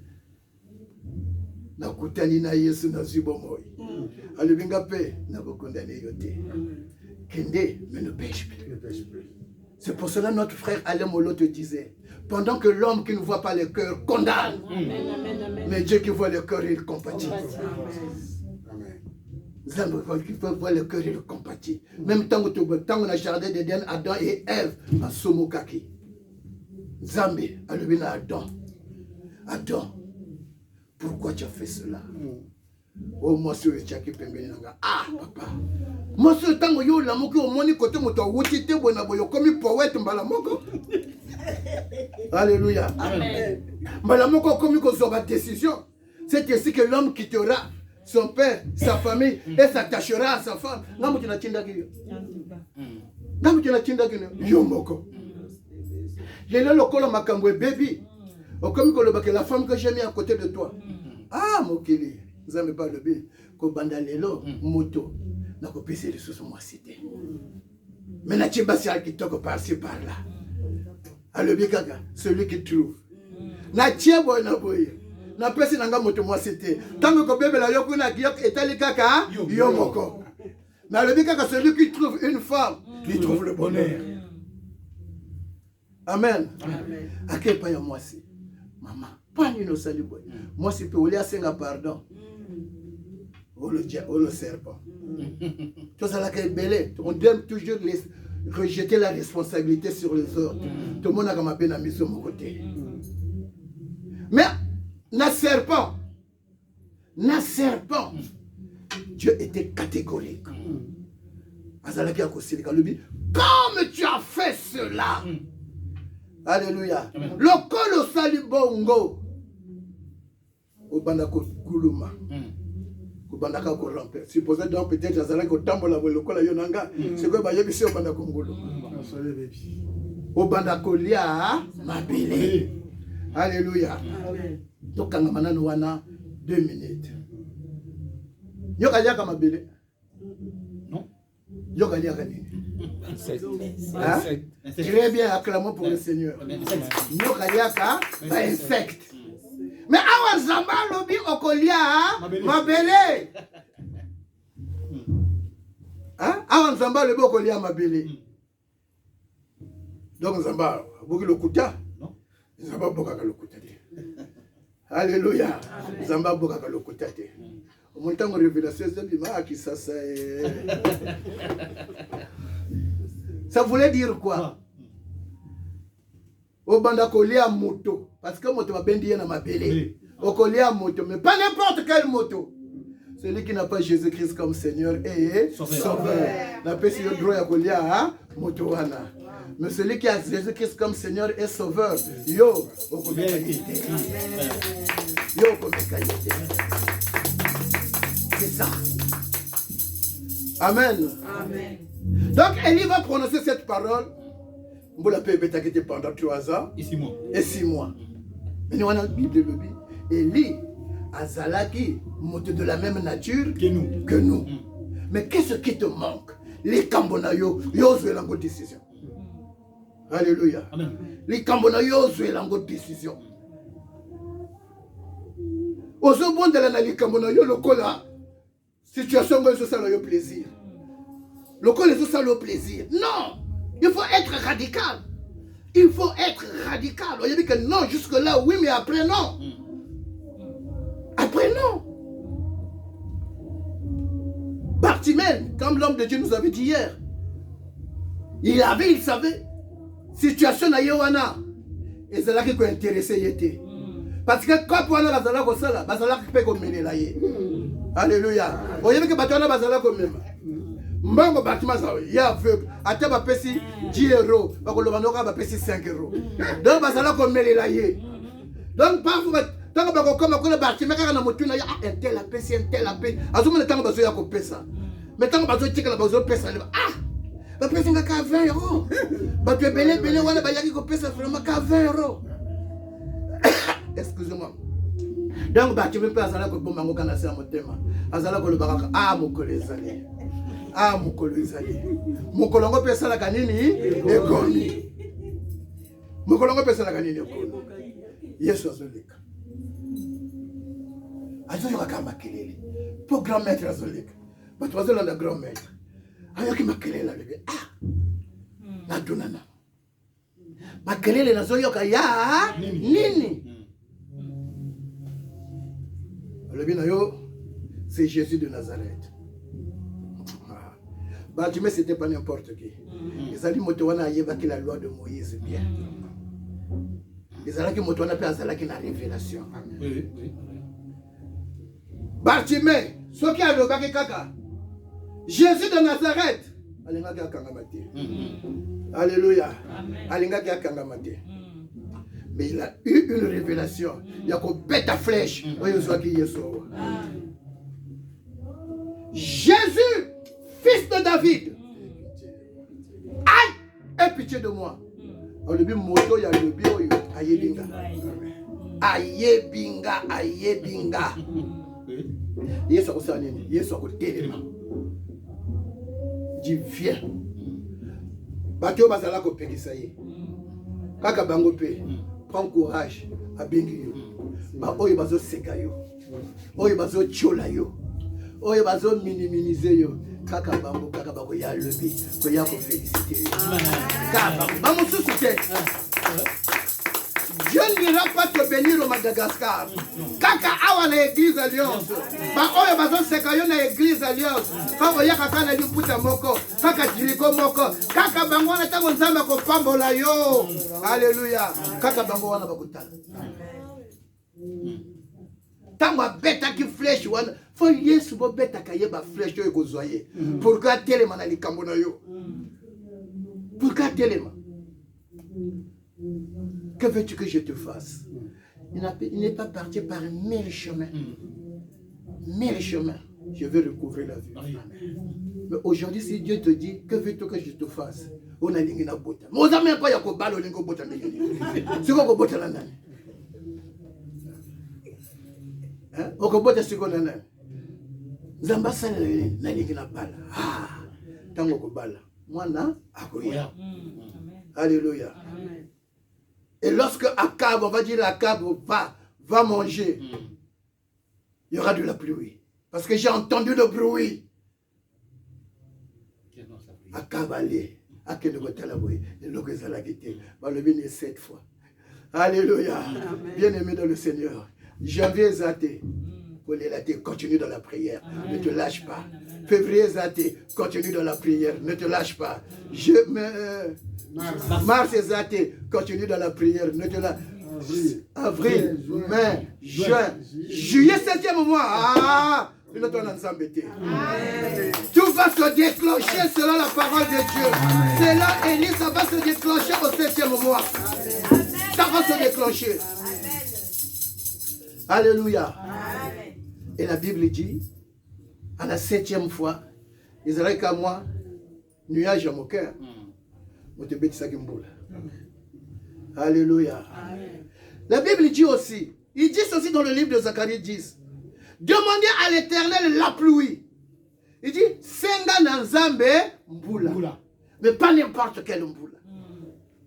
Na kutani na Yesu na zibo moi. Alibinga pe na ko condamner yote. Kende mais ne pêche plus. C'est pour cela notre frère Alain Molo te disait, pendant que l'homme qui ne voit pas le cœur condamne, mais Dieu qui voit le cœur il compatit. Qui peut voir le cœur et le compatit. Même tant qu'on a jardin d'Éden, Adam et Ève, à Somokaki. Zambé, à l'ubina Adam. Adam, pourquoi tu as fait cela? Oh, moi, c'est le Tchaki Pembenanga. Ah, papa. Moi, c'est le temps où yo la moko au moni côté moto wotite bona boyo comme poète mbala moko. Alléluia. Amen. Mbala moko comme ko zoba décision. C'est ainsi que l'homme quittera son père, sa famille, et s'attachera à sa femme. Namu tina tinda kiyo. Namu tina tinda kiyo. Yomoko. J'ai le lokolo makambwe baby. Comme que la femme que j'ai mis à côté de toi. Ah, mokili. Vous n'avez pas le bien. Ko bandalelo moto. Na ko pese les sous moi cité. Mais na tibasi qui toque par-ci par-là. A le bien kaka, celui qui trouve. Na tiebo na boye. Na pesi nanga moto moi cité. Tant que bébé la yoku na kiyok etali kaka yomoko. Mais le bien kaka, celui qui trouve une femme, qui trouve le bonheur. Amen. Amen. À quel point moi c'est maman, pas ni no salut boy. Moi c'est pour aller senga pardon. Oh le serpent. Tout ça là qui est belé. On doit toujours rejeter la responsabilité sur les autres. Tout le monde a comme peine à mis sur mon côté. Mais na serpent, Dieu était catégorique. Comme tu as fait cela. Alléluia. Le col au salibongo. Au bandako kuluma. Au bandaka corrompre. Supposez donc peut-être Azala ko tambola le col yonanga. C'est quoi ba yebisi au bandako ngulu. Au bandako lia mabele. Alléluia. Donc quand on a 2 minutes. Yoka yaka mabele. Non. Yoka yaka nini. Très bien, acclamons pour le Seigneur. Yoka yaka insecte. Mais awa zamba lobi okolia mabele. Hein? Awa zamba lobi okolia mabele. Donc zamba boki lokuta. Non. Zamba boka ka lokuta. Alléluia. Zamba boka ka lokuta te. Au montant révélation qui ça ça voulait dire quoi? Au banda kolia moto parce que moto va bendir na mabele. Au kolia moto mais pas n'importe quelle moto. Celui qui n'a pas Jésus-Christ comme Seigneur et Sauveur. La personne le droit à kolia moto wana. Mais celui qui a Jésus-Christ comme Seigneur et Sauveur, yo, au ça. Amen. Amen. Donc, Élie va prononcer cette parole. Vous l'avez été pendant 3 ans. Et 6 mois. Et 6 mois. Mais on a la Bible. Élie, Azalaki, monte de la même nature que nous. Mais qu'est-ce qui te manque? Les Cambonayo, Yosué l'ango décision. Alléluia. Amen. Les Cambonayo, Yosué l'ango décision. Au second de la Cambonayo, le cola, situation où ça le plaisir. Le cola, ça le plaisir. Non, il faut être radical. Il faut être radical. On dit que non, jusque-là, oui, mais après, non. Après, non. Bartimée, comme l'homme de Dieu nous avait dit hier, il savait. Situation à Yohana. Et c'est là qu'il est intéressé. Parce que quand on a la zala comme ça, la zala qui peut comme mener là. Alléluia. Vous voyez que Batana Bazala comme même. Mbango bâtiment ça, il y a aveugle. À te va payer 10 €. Parce que le Manoka va payer 5 €. Donc Bazala comme mener là. Donc parfois, tant que vous comme le bâtiment, quand on a monté, il y a un tel à payer, un tel à payer. À ce moment, tant que vous avez coupé ça. Mais tant que vous avez tiré la base, vous ça. Ah! Vous avez payé 20 €. Vous avez belé, vous avez coupé ça vraiment qu'à 20 €. Excusez-moi. Donc, tu ne peux pas aller pour mon canasser à mon thème. Azala pour le baraka. Ah, mon collègue. Ah, mon collègue. Mon collègue peut faire la canine et connu. Mon collègue peut faire la canine et connu. Yes, Azolik. Azolik va quand maquiller. Pour grand maître Azolik. Mais tu vas dans le grand maître. Ayoki maquiller là. Ah, la donana. Maquiller les Azoyoka ya nini. Le binayo, c'est Jésus de Nazareth. Bartimée, c'était pas n'importe qui. Ils ont dit Motowana a la loi de Moïse bien. Ils ont dit Motowana a la révélation. Bartimée, ce qui a le bac kaka. Jésus de Nazareth. Alléluia. Alléluia. Mais il a eu une révélation. Il y a une bête à flèche. Jésus, fils de David. Aïe, aie pitié de moi. Moto ya lobi oyo ayebinga. Ayebinga, ayebinga. Yesu akosa nini? Yesu akotelema. Dis viens. Bato bazala ko pekisa ye. Kaka bango pe. Prends courage à bengi yo. Ba oyo bazo seka yo. Oyo bazo chola yo. Oyo bazo minimiser yo. Kaka bango kaka bako ya lebi ko ya ko féliciter. Kaka bango sous-soutien. Dieu n'ira pas te bénir au Madagascar. Kaka awa na église alliance. Ba oyo bazo seka yo na église alliance. Kaka ya kaka na liputa moko. Kaka jiriko moko. Kaka bango na tango nzamba ko pambola yo. Alléluia. Kaka bango wana bakutala. Tango beta ki flèche wana. Faut Yesu bo beta ka yeba flèche yo ekozwaye. Pourquoi telema na likambo na yo? Pourquoi telema? Que veux-tu que je te fasse? Il n'est pas parti par 1000 chemins. 1000 chemins. Je veux recouvrir la vie. Mais aujourd'hui, si Dieu te dit, que veux-tu que je te fasse? On a l'ingéna bota. Mais on a même pas yako balo lingo bota. C'est quoi bota la nani? Hein? On bota c'est quoi la nani? Zamba sala na l'ingéna bala. Ah, tango ko bala. Moi na akoya. Alléluia. Et lorsque Akab, on va dire Akab va manger, il y aura de la pluie. Parce que j'ai entendu le bruit. Akab allait. Le 7 fois. Alléluia. Bien-aimé dans le Seigneur. Janvier Zaté. Pour les latés, continue dans la prière. Ne te lâche pas. Février Zaté. Continue dans la prière. Ne te lâche pas. Mars et Zaté. Continue dans la prière. Ne te lâche pas. Avril, mai, juin, juillet, 7e mois. Ah! Tout va se déclencher selon la parole de Dieu. C'est là, Élie, ça va se déclencher au 7e mois. Ça va se déclencher. Alléluia. Et la Bible dit, À la 7e fois, ils allaient qu'à moi, nuage à mon cœur. Alléluia. La Bible dit aussi, ils disent aussi dans le livre de Zacharie 10, demandez à l'Éternel la pluie. Il dit, Senga Nanzambe Mboula. Mais pas n'importe quelle Mboula.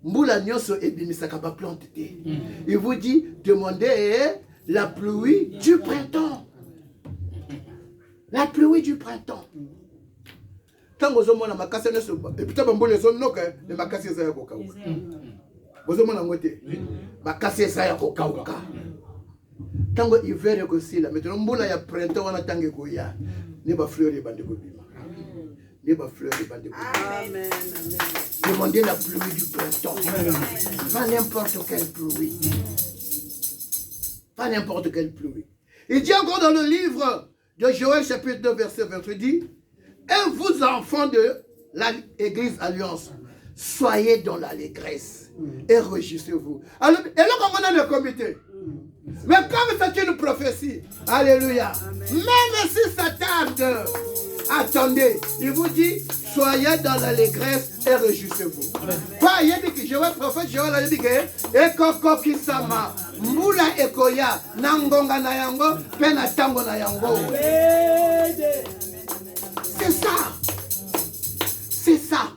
Mboula Nyoso Ebimisaka ba plante. Il vous dit, demandez la pluie du printemps. La pluie du printemps. Tant que vous avez makasi neso et puis bambole zo noka le makasi za yako kauka. Bozo mona ngote. Makasi za yako kauka. Tango hiver aussi là maintenant mbula ya printemps wana tangue koya. Ne ba fleur bande ko bima. Ne ba fleur bande ko. Amen. Demandez la pluie du printemps. Pas n'importe quelle pluie. Pas n'importe quelle pluie. Il dit encore dans le livre de Joël chapitre 2 verset 28 dit, et vous enfants de l'église Alliance, soyez dans l'allégresse et réjouissez-vous. Alors, et là comme on a le comité. Mais comme c'est une prophétie, alléluia, même si ça tarde, attendez, il vous dit, soyez dans l'allégresse et réjouissez-vous. Quoi, il dit que Joël, prophète Joël a dit que, et koko kisama, mbula ekoya, nangonga na yango, pena tango na yango. C'est ça. C'est ça.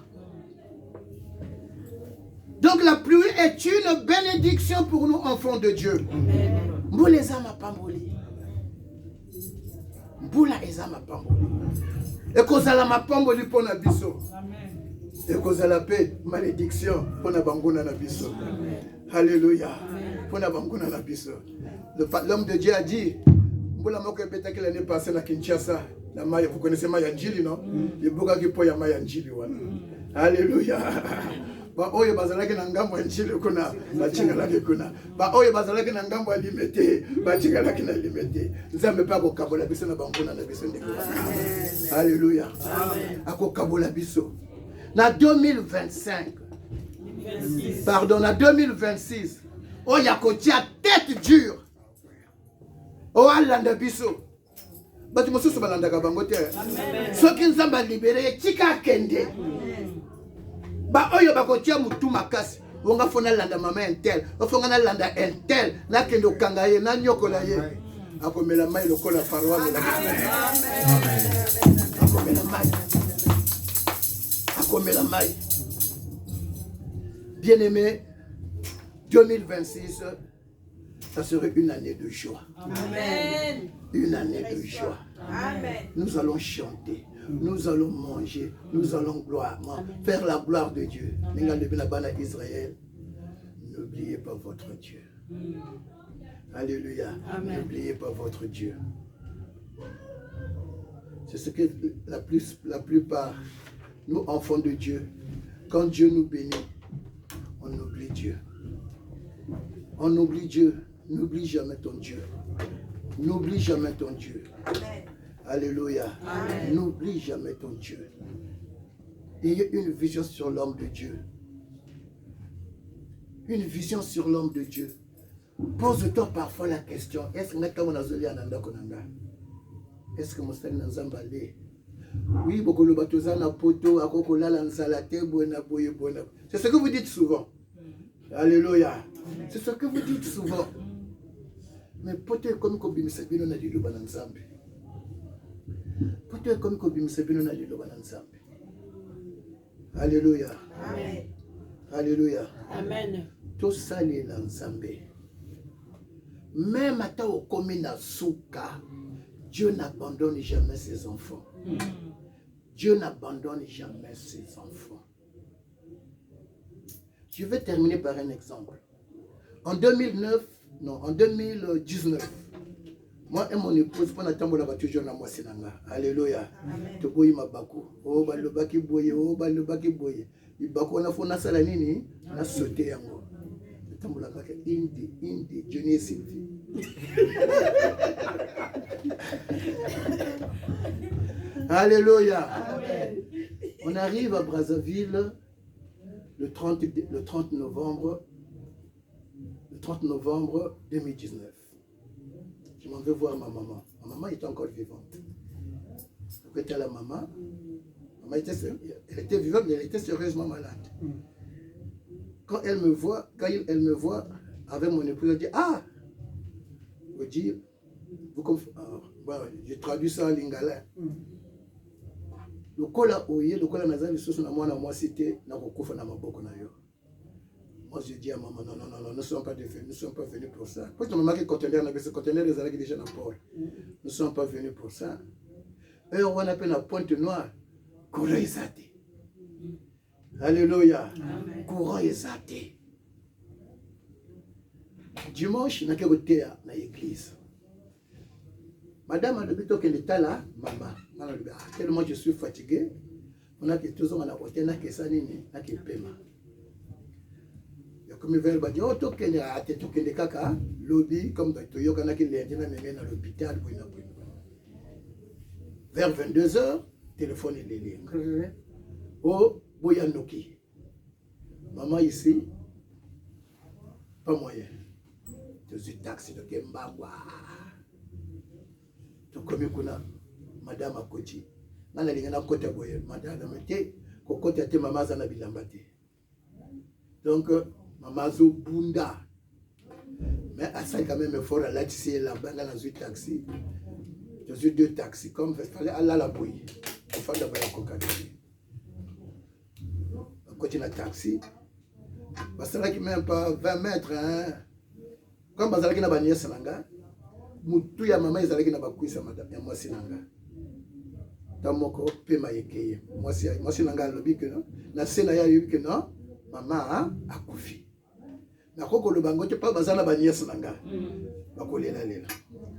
Donc la pluie est une bénédiction pour nous, enfants de Dieu. Mboula ezama pamboli. Mboula ezama pamboli. Et kozala mapamboli pona biso. Et kozala paix, malédiction pona banguna na biso. Alléluia. Pona banguna na biso. L'homme de Dieu a dit, mboula moko epetaki l'année passée na Kinshasa. Vous connaissez Maya Njili, non? Il y a beaucoup de Maya Njili. Alléluia. Ba oyo bazalaki na ngambo ya Njili kuna bachingalaki kuna. Ba oyo bazalaki na ngambo ya limete bachingalaki na limete. Nzambe pa ko kabola biso na banguna na biso ndeko. Alléluia. Ako kabola biso. Na 2025. Pardon, na 2026. Oya ko tia tête dure. O alanda biso. Bati mosusu balandaka bango te. Soki nzamba libéré tika kende. Ba oyo bakotia mutu makasi. Wonga fona landa mama entel. Ofonga na landa entel. Na kendo kanga ye na nyokola ye. Akomela mai lokola farwa mela. Akomela mai. Akomela mai. Bien-aimé, 2026 ça serait une année de joie. Amen. Une année de joie. Amen. Nous allons chanter, nous allons manger, nous allons faire la gloire de Dieu. Israël, n'oubliez pas votre Dieu. Alléluia. N'oubliez pas votre Dieu. C'est ce que la plupart, nous enfants de Dieu, quand Dieu nous bénit, on oublie Dieu. On oublie Dieu. N'oublie jamais ton Dieu. N'oublie jamais ton Dieu. Amen. Alléluia. N'oublie jamais ton Dieu. Ayez une vision sur l'homme de Dieu. Une vision sur l'homme de Dieu. Pose-toi parfois la question, est-ce que je suis oui, beaucoup de batozana poto, akokola lansalate, buena boye buena. C'est ce que vous dites souvent. Alléluia. C'est ce que vous dites souvent. Mais peut-être comme Kobimisabino n'a dit le bananzambe. Peut-être comme Kobimisabino n'a dit le bananzambe. Alléluia. Amen. Alléluia. Amen. Tout ça les l'ensemble. Même à ta au komina souka, Dieu n'abandonne jamais ses enfants. Dieu n'abandonne jamais ses enfants. Je vais terminer par un exemple. En 2019, moi et mon épouse, pendant que nous avons toujours dans moi, alléluia. Tu bois ma bakou. Oh, balobaki boye, oh, balobaki boye. Il bakou na fona salanini, na sauté yango. Tambola kaka indi, Johnny Sylvie. Alléluia. Amen. On arrive à Brazzaville le 30 novembre 2019. Je m'en vais voir ma maman. Ma maman est encore vivante. était la maman. Maman elle était vivante, mais elle était sérieusement malade. Quand elle me voit, avec mon épouse, elle dit, ah, je dis, je traduis ça en lingala. Le kola oye, le kola nazali soso na moi c'était na kokufa na maboko na yo. Moi je dis à maman, non, nous ne sommes pas venus pour ça. Parce que maman qui conteneur, ce conteneur les alaki déjà dans le port. Nous ne sommes pas venus pour ça. Et on appelle la pointe noire, courant exaté. Alléluia. Courant exaté. Dimanche, on a été à l'église. Madame a dit que l'état là, maman, tellement je suis fatigué, on a que tous on a côté, on a que ça, on a que paiement. Comme vers le oh, tout qu'il y a tout qu'il y a caca, lobby, comme dans le yoga, on a qu'il y a dans l'hôpital, vers 22h, téléphone est lié. Oh, Boyanoki. Maman ici, pas moyen. Je suis taxi de Kembawa. Tu connais kuna, madame Akoti. Nana lingana kota boye, madame Amete, kokota te maman zana bilambate. Donc, maman zo bunda. Mais à ça, quand même, il faut aller ici là-bas dans un taxi. Je suis 2 taxis, comme il fallait aller à la bouille. Il faut d'abord la cocaïne. Côté de taxi, parce que même pas 20 mètres, hein. Comme parce que na baniye sananga, mutu ya maman ezalaki na bakuisa madame ya mwasi nanga. Tamoko pe mayekeye. Mwasi nanga lobi que non, na sena ya lobi que non, maman a kufi. Na koko lo bango te pa bazana baniye sananga. Bakolela lela.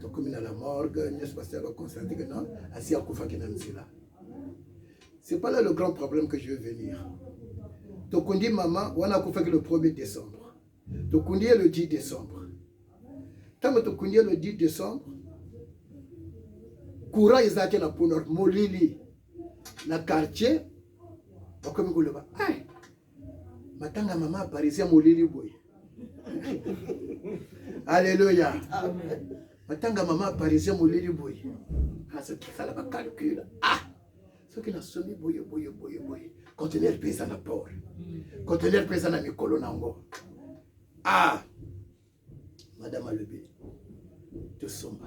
To comme na la morgue, n'est-ce pas ça va constater que non, asi akufa kina nzila. C'est pas là le grand problème que je veux venir. Tokundi maman, on a fait le 1er décembre. Tokundi le 10 décembre. Tant que Tokundi le 10 décembre, courant ils étaient dans le Molili, dans le quartier, comme vous le voyez. Aïe, matanga maman parisien Molili boy. Alléluia. Matanga maman parisien Molili boy. Ah, c'est ça là, calcul. Ah, ce qui n'a sonné boy. Conteneur pesa na port. Conteneur pesa na mikolo nango. Ah, Madame Alebe, tu sommes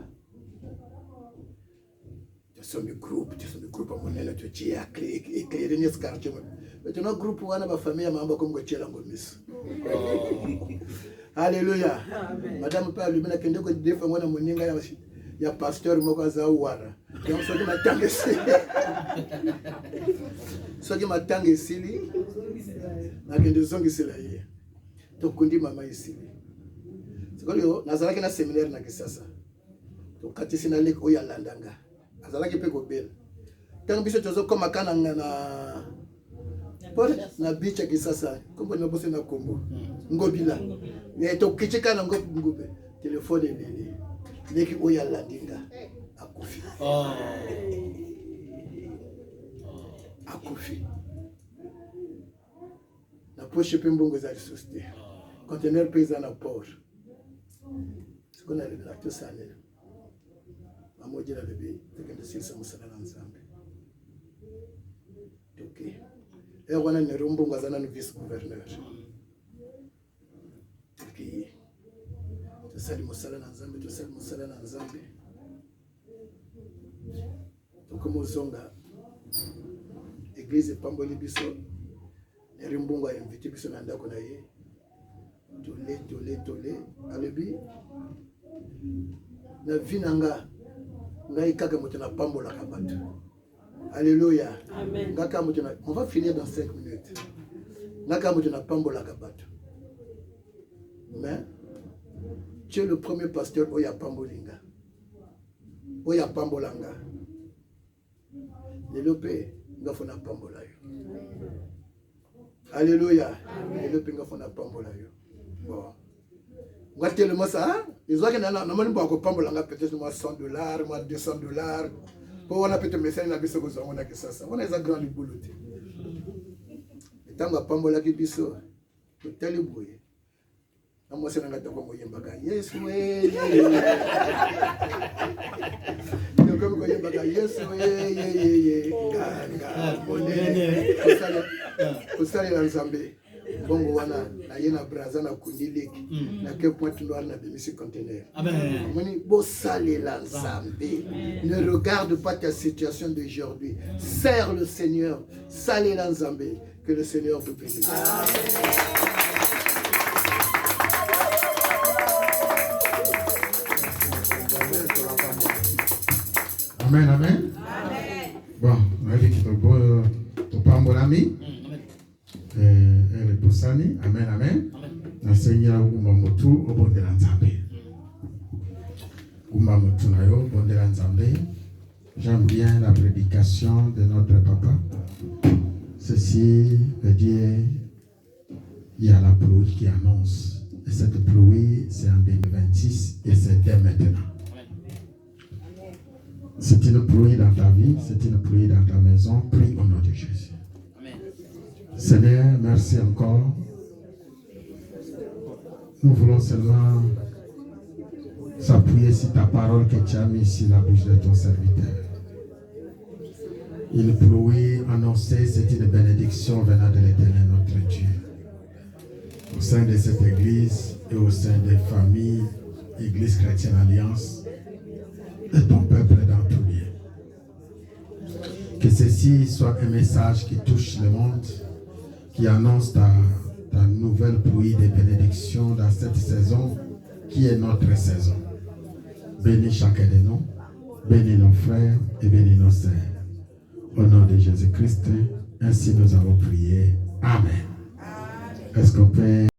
groupe à mon aile, tu es éclairé dans ce quartier. Maintenant, groupe ou ma famille a mambo comme Gotiela Gomis. Alléluia. Madame pas lui, mais la kende ko defa mwana moninga ya pasteur moko azawara. Donc ça m'a tangé ici. Ça qui m'a tangé ici. Na kende zongi sila ye. To kundi mama ici. C'est quoi yo nazalaki na séminaire na Kisasa. To katisi na lek oya landanga. Azalaki pe ko bel. Tant biso tozo koma kana na por na bicha Kisasa. Kombo na bosse na Kombo. Ngobila. Ne to kichika na ngobe. Téléphone est leki oya landinga akufi. Akufi. Na poche pe mbongo za société. Conteneur paysan à port. Ce qu'on a le là tout ça là. Maman dit la bébé, c'est que c'est ça musala ensemble. OK. Et on a une rumbongo za na vice gouverneur. OK. Tosali musala na nzambe tokomo zonga église pamboli biso eri mbungu a invité biso na ndako na ye tole alobi na vie nanga ngai kaka moto na pambolaka bato. Alléluia. Amen. Ngaka moto na, on va finir dans 5 minutes. Ngaka moto na pambolaka bato. Mais tu es le premier pasteur Oya Pambolinga. Oya Pambolanga. Lelope, ngafona pambola yo. Alléluia. Lelope ngafona pambola yo. Bon. Ngwa tellement ça, ils ont que normalement pas pambolanga peut-être moi $100, moi $200. Pour on a peut-être message na biso ko on a que ça. On a za grand boulot. Et tant que pambola ki biso, tellement boye. Moi, c'est un gâteau comme Yes, way. Yes, oui. Osale la Nzambe. Bongo wana na yena braza na kundileki na ke point noir na bimisi conteneur. Amen. Moni bo sale la Nzambe. Ne regarde pas ta situation d'aujourd'hui. Sers le Seigneur. Sale la Nzambe que le Seigneur te bénisse. Amen, amen. Bon, on a dit que ton pambo l'ami. Posani, amen, amen. Na Seigneur Gumba Motu, au bon de l'Anzambe. Gumba Motu nayo, bon de l'Anzambe. J'aime bien la prédication de notre papa. Ceci veut dire il y a la pluie qui annonce. Et cette pluie, c'est en 2026 et c'est dès maintenant. C'est une pluie dans ta vie, c'est une pluie dans ta maison. Prie au nom de Jésus. Seigneur, merci encore. Nous voulons seulement s'appuyer sur ta parole que tu as mise sur la bouche de ton serviteur. Une pluie annoncée, c'est une bénédiction venant de l'Éternel notre Dieu. Au sein de cette église et au sein des familles, Église Chrétienne Alliance, et ton peuple dans tout lieu. Que ceci soit un message qui touche le monde, qui annonce ta nouvelle pluie de bénédiction dans cette saison qui est notre saison. Bénis chacun de nous, bénis nos frères et bénis nos sœurs. Au nom de Jésus-Christ, ainsi nous avons prié. Amen. Est-ce qu'on peut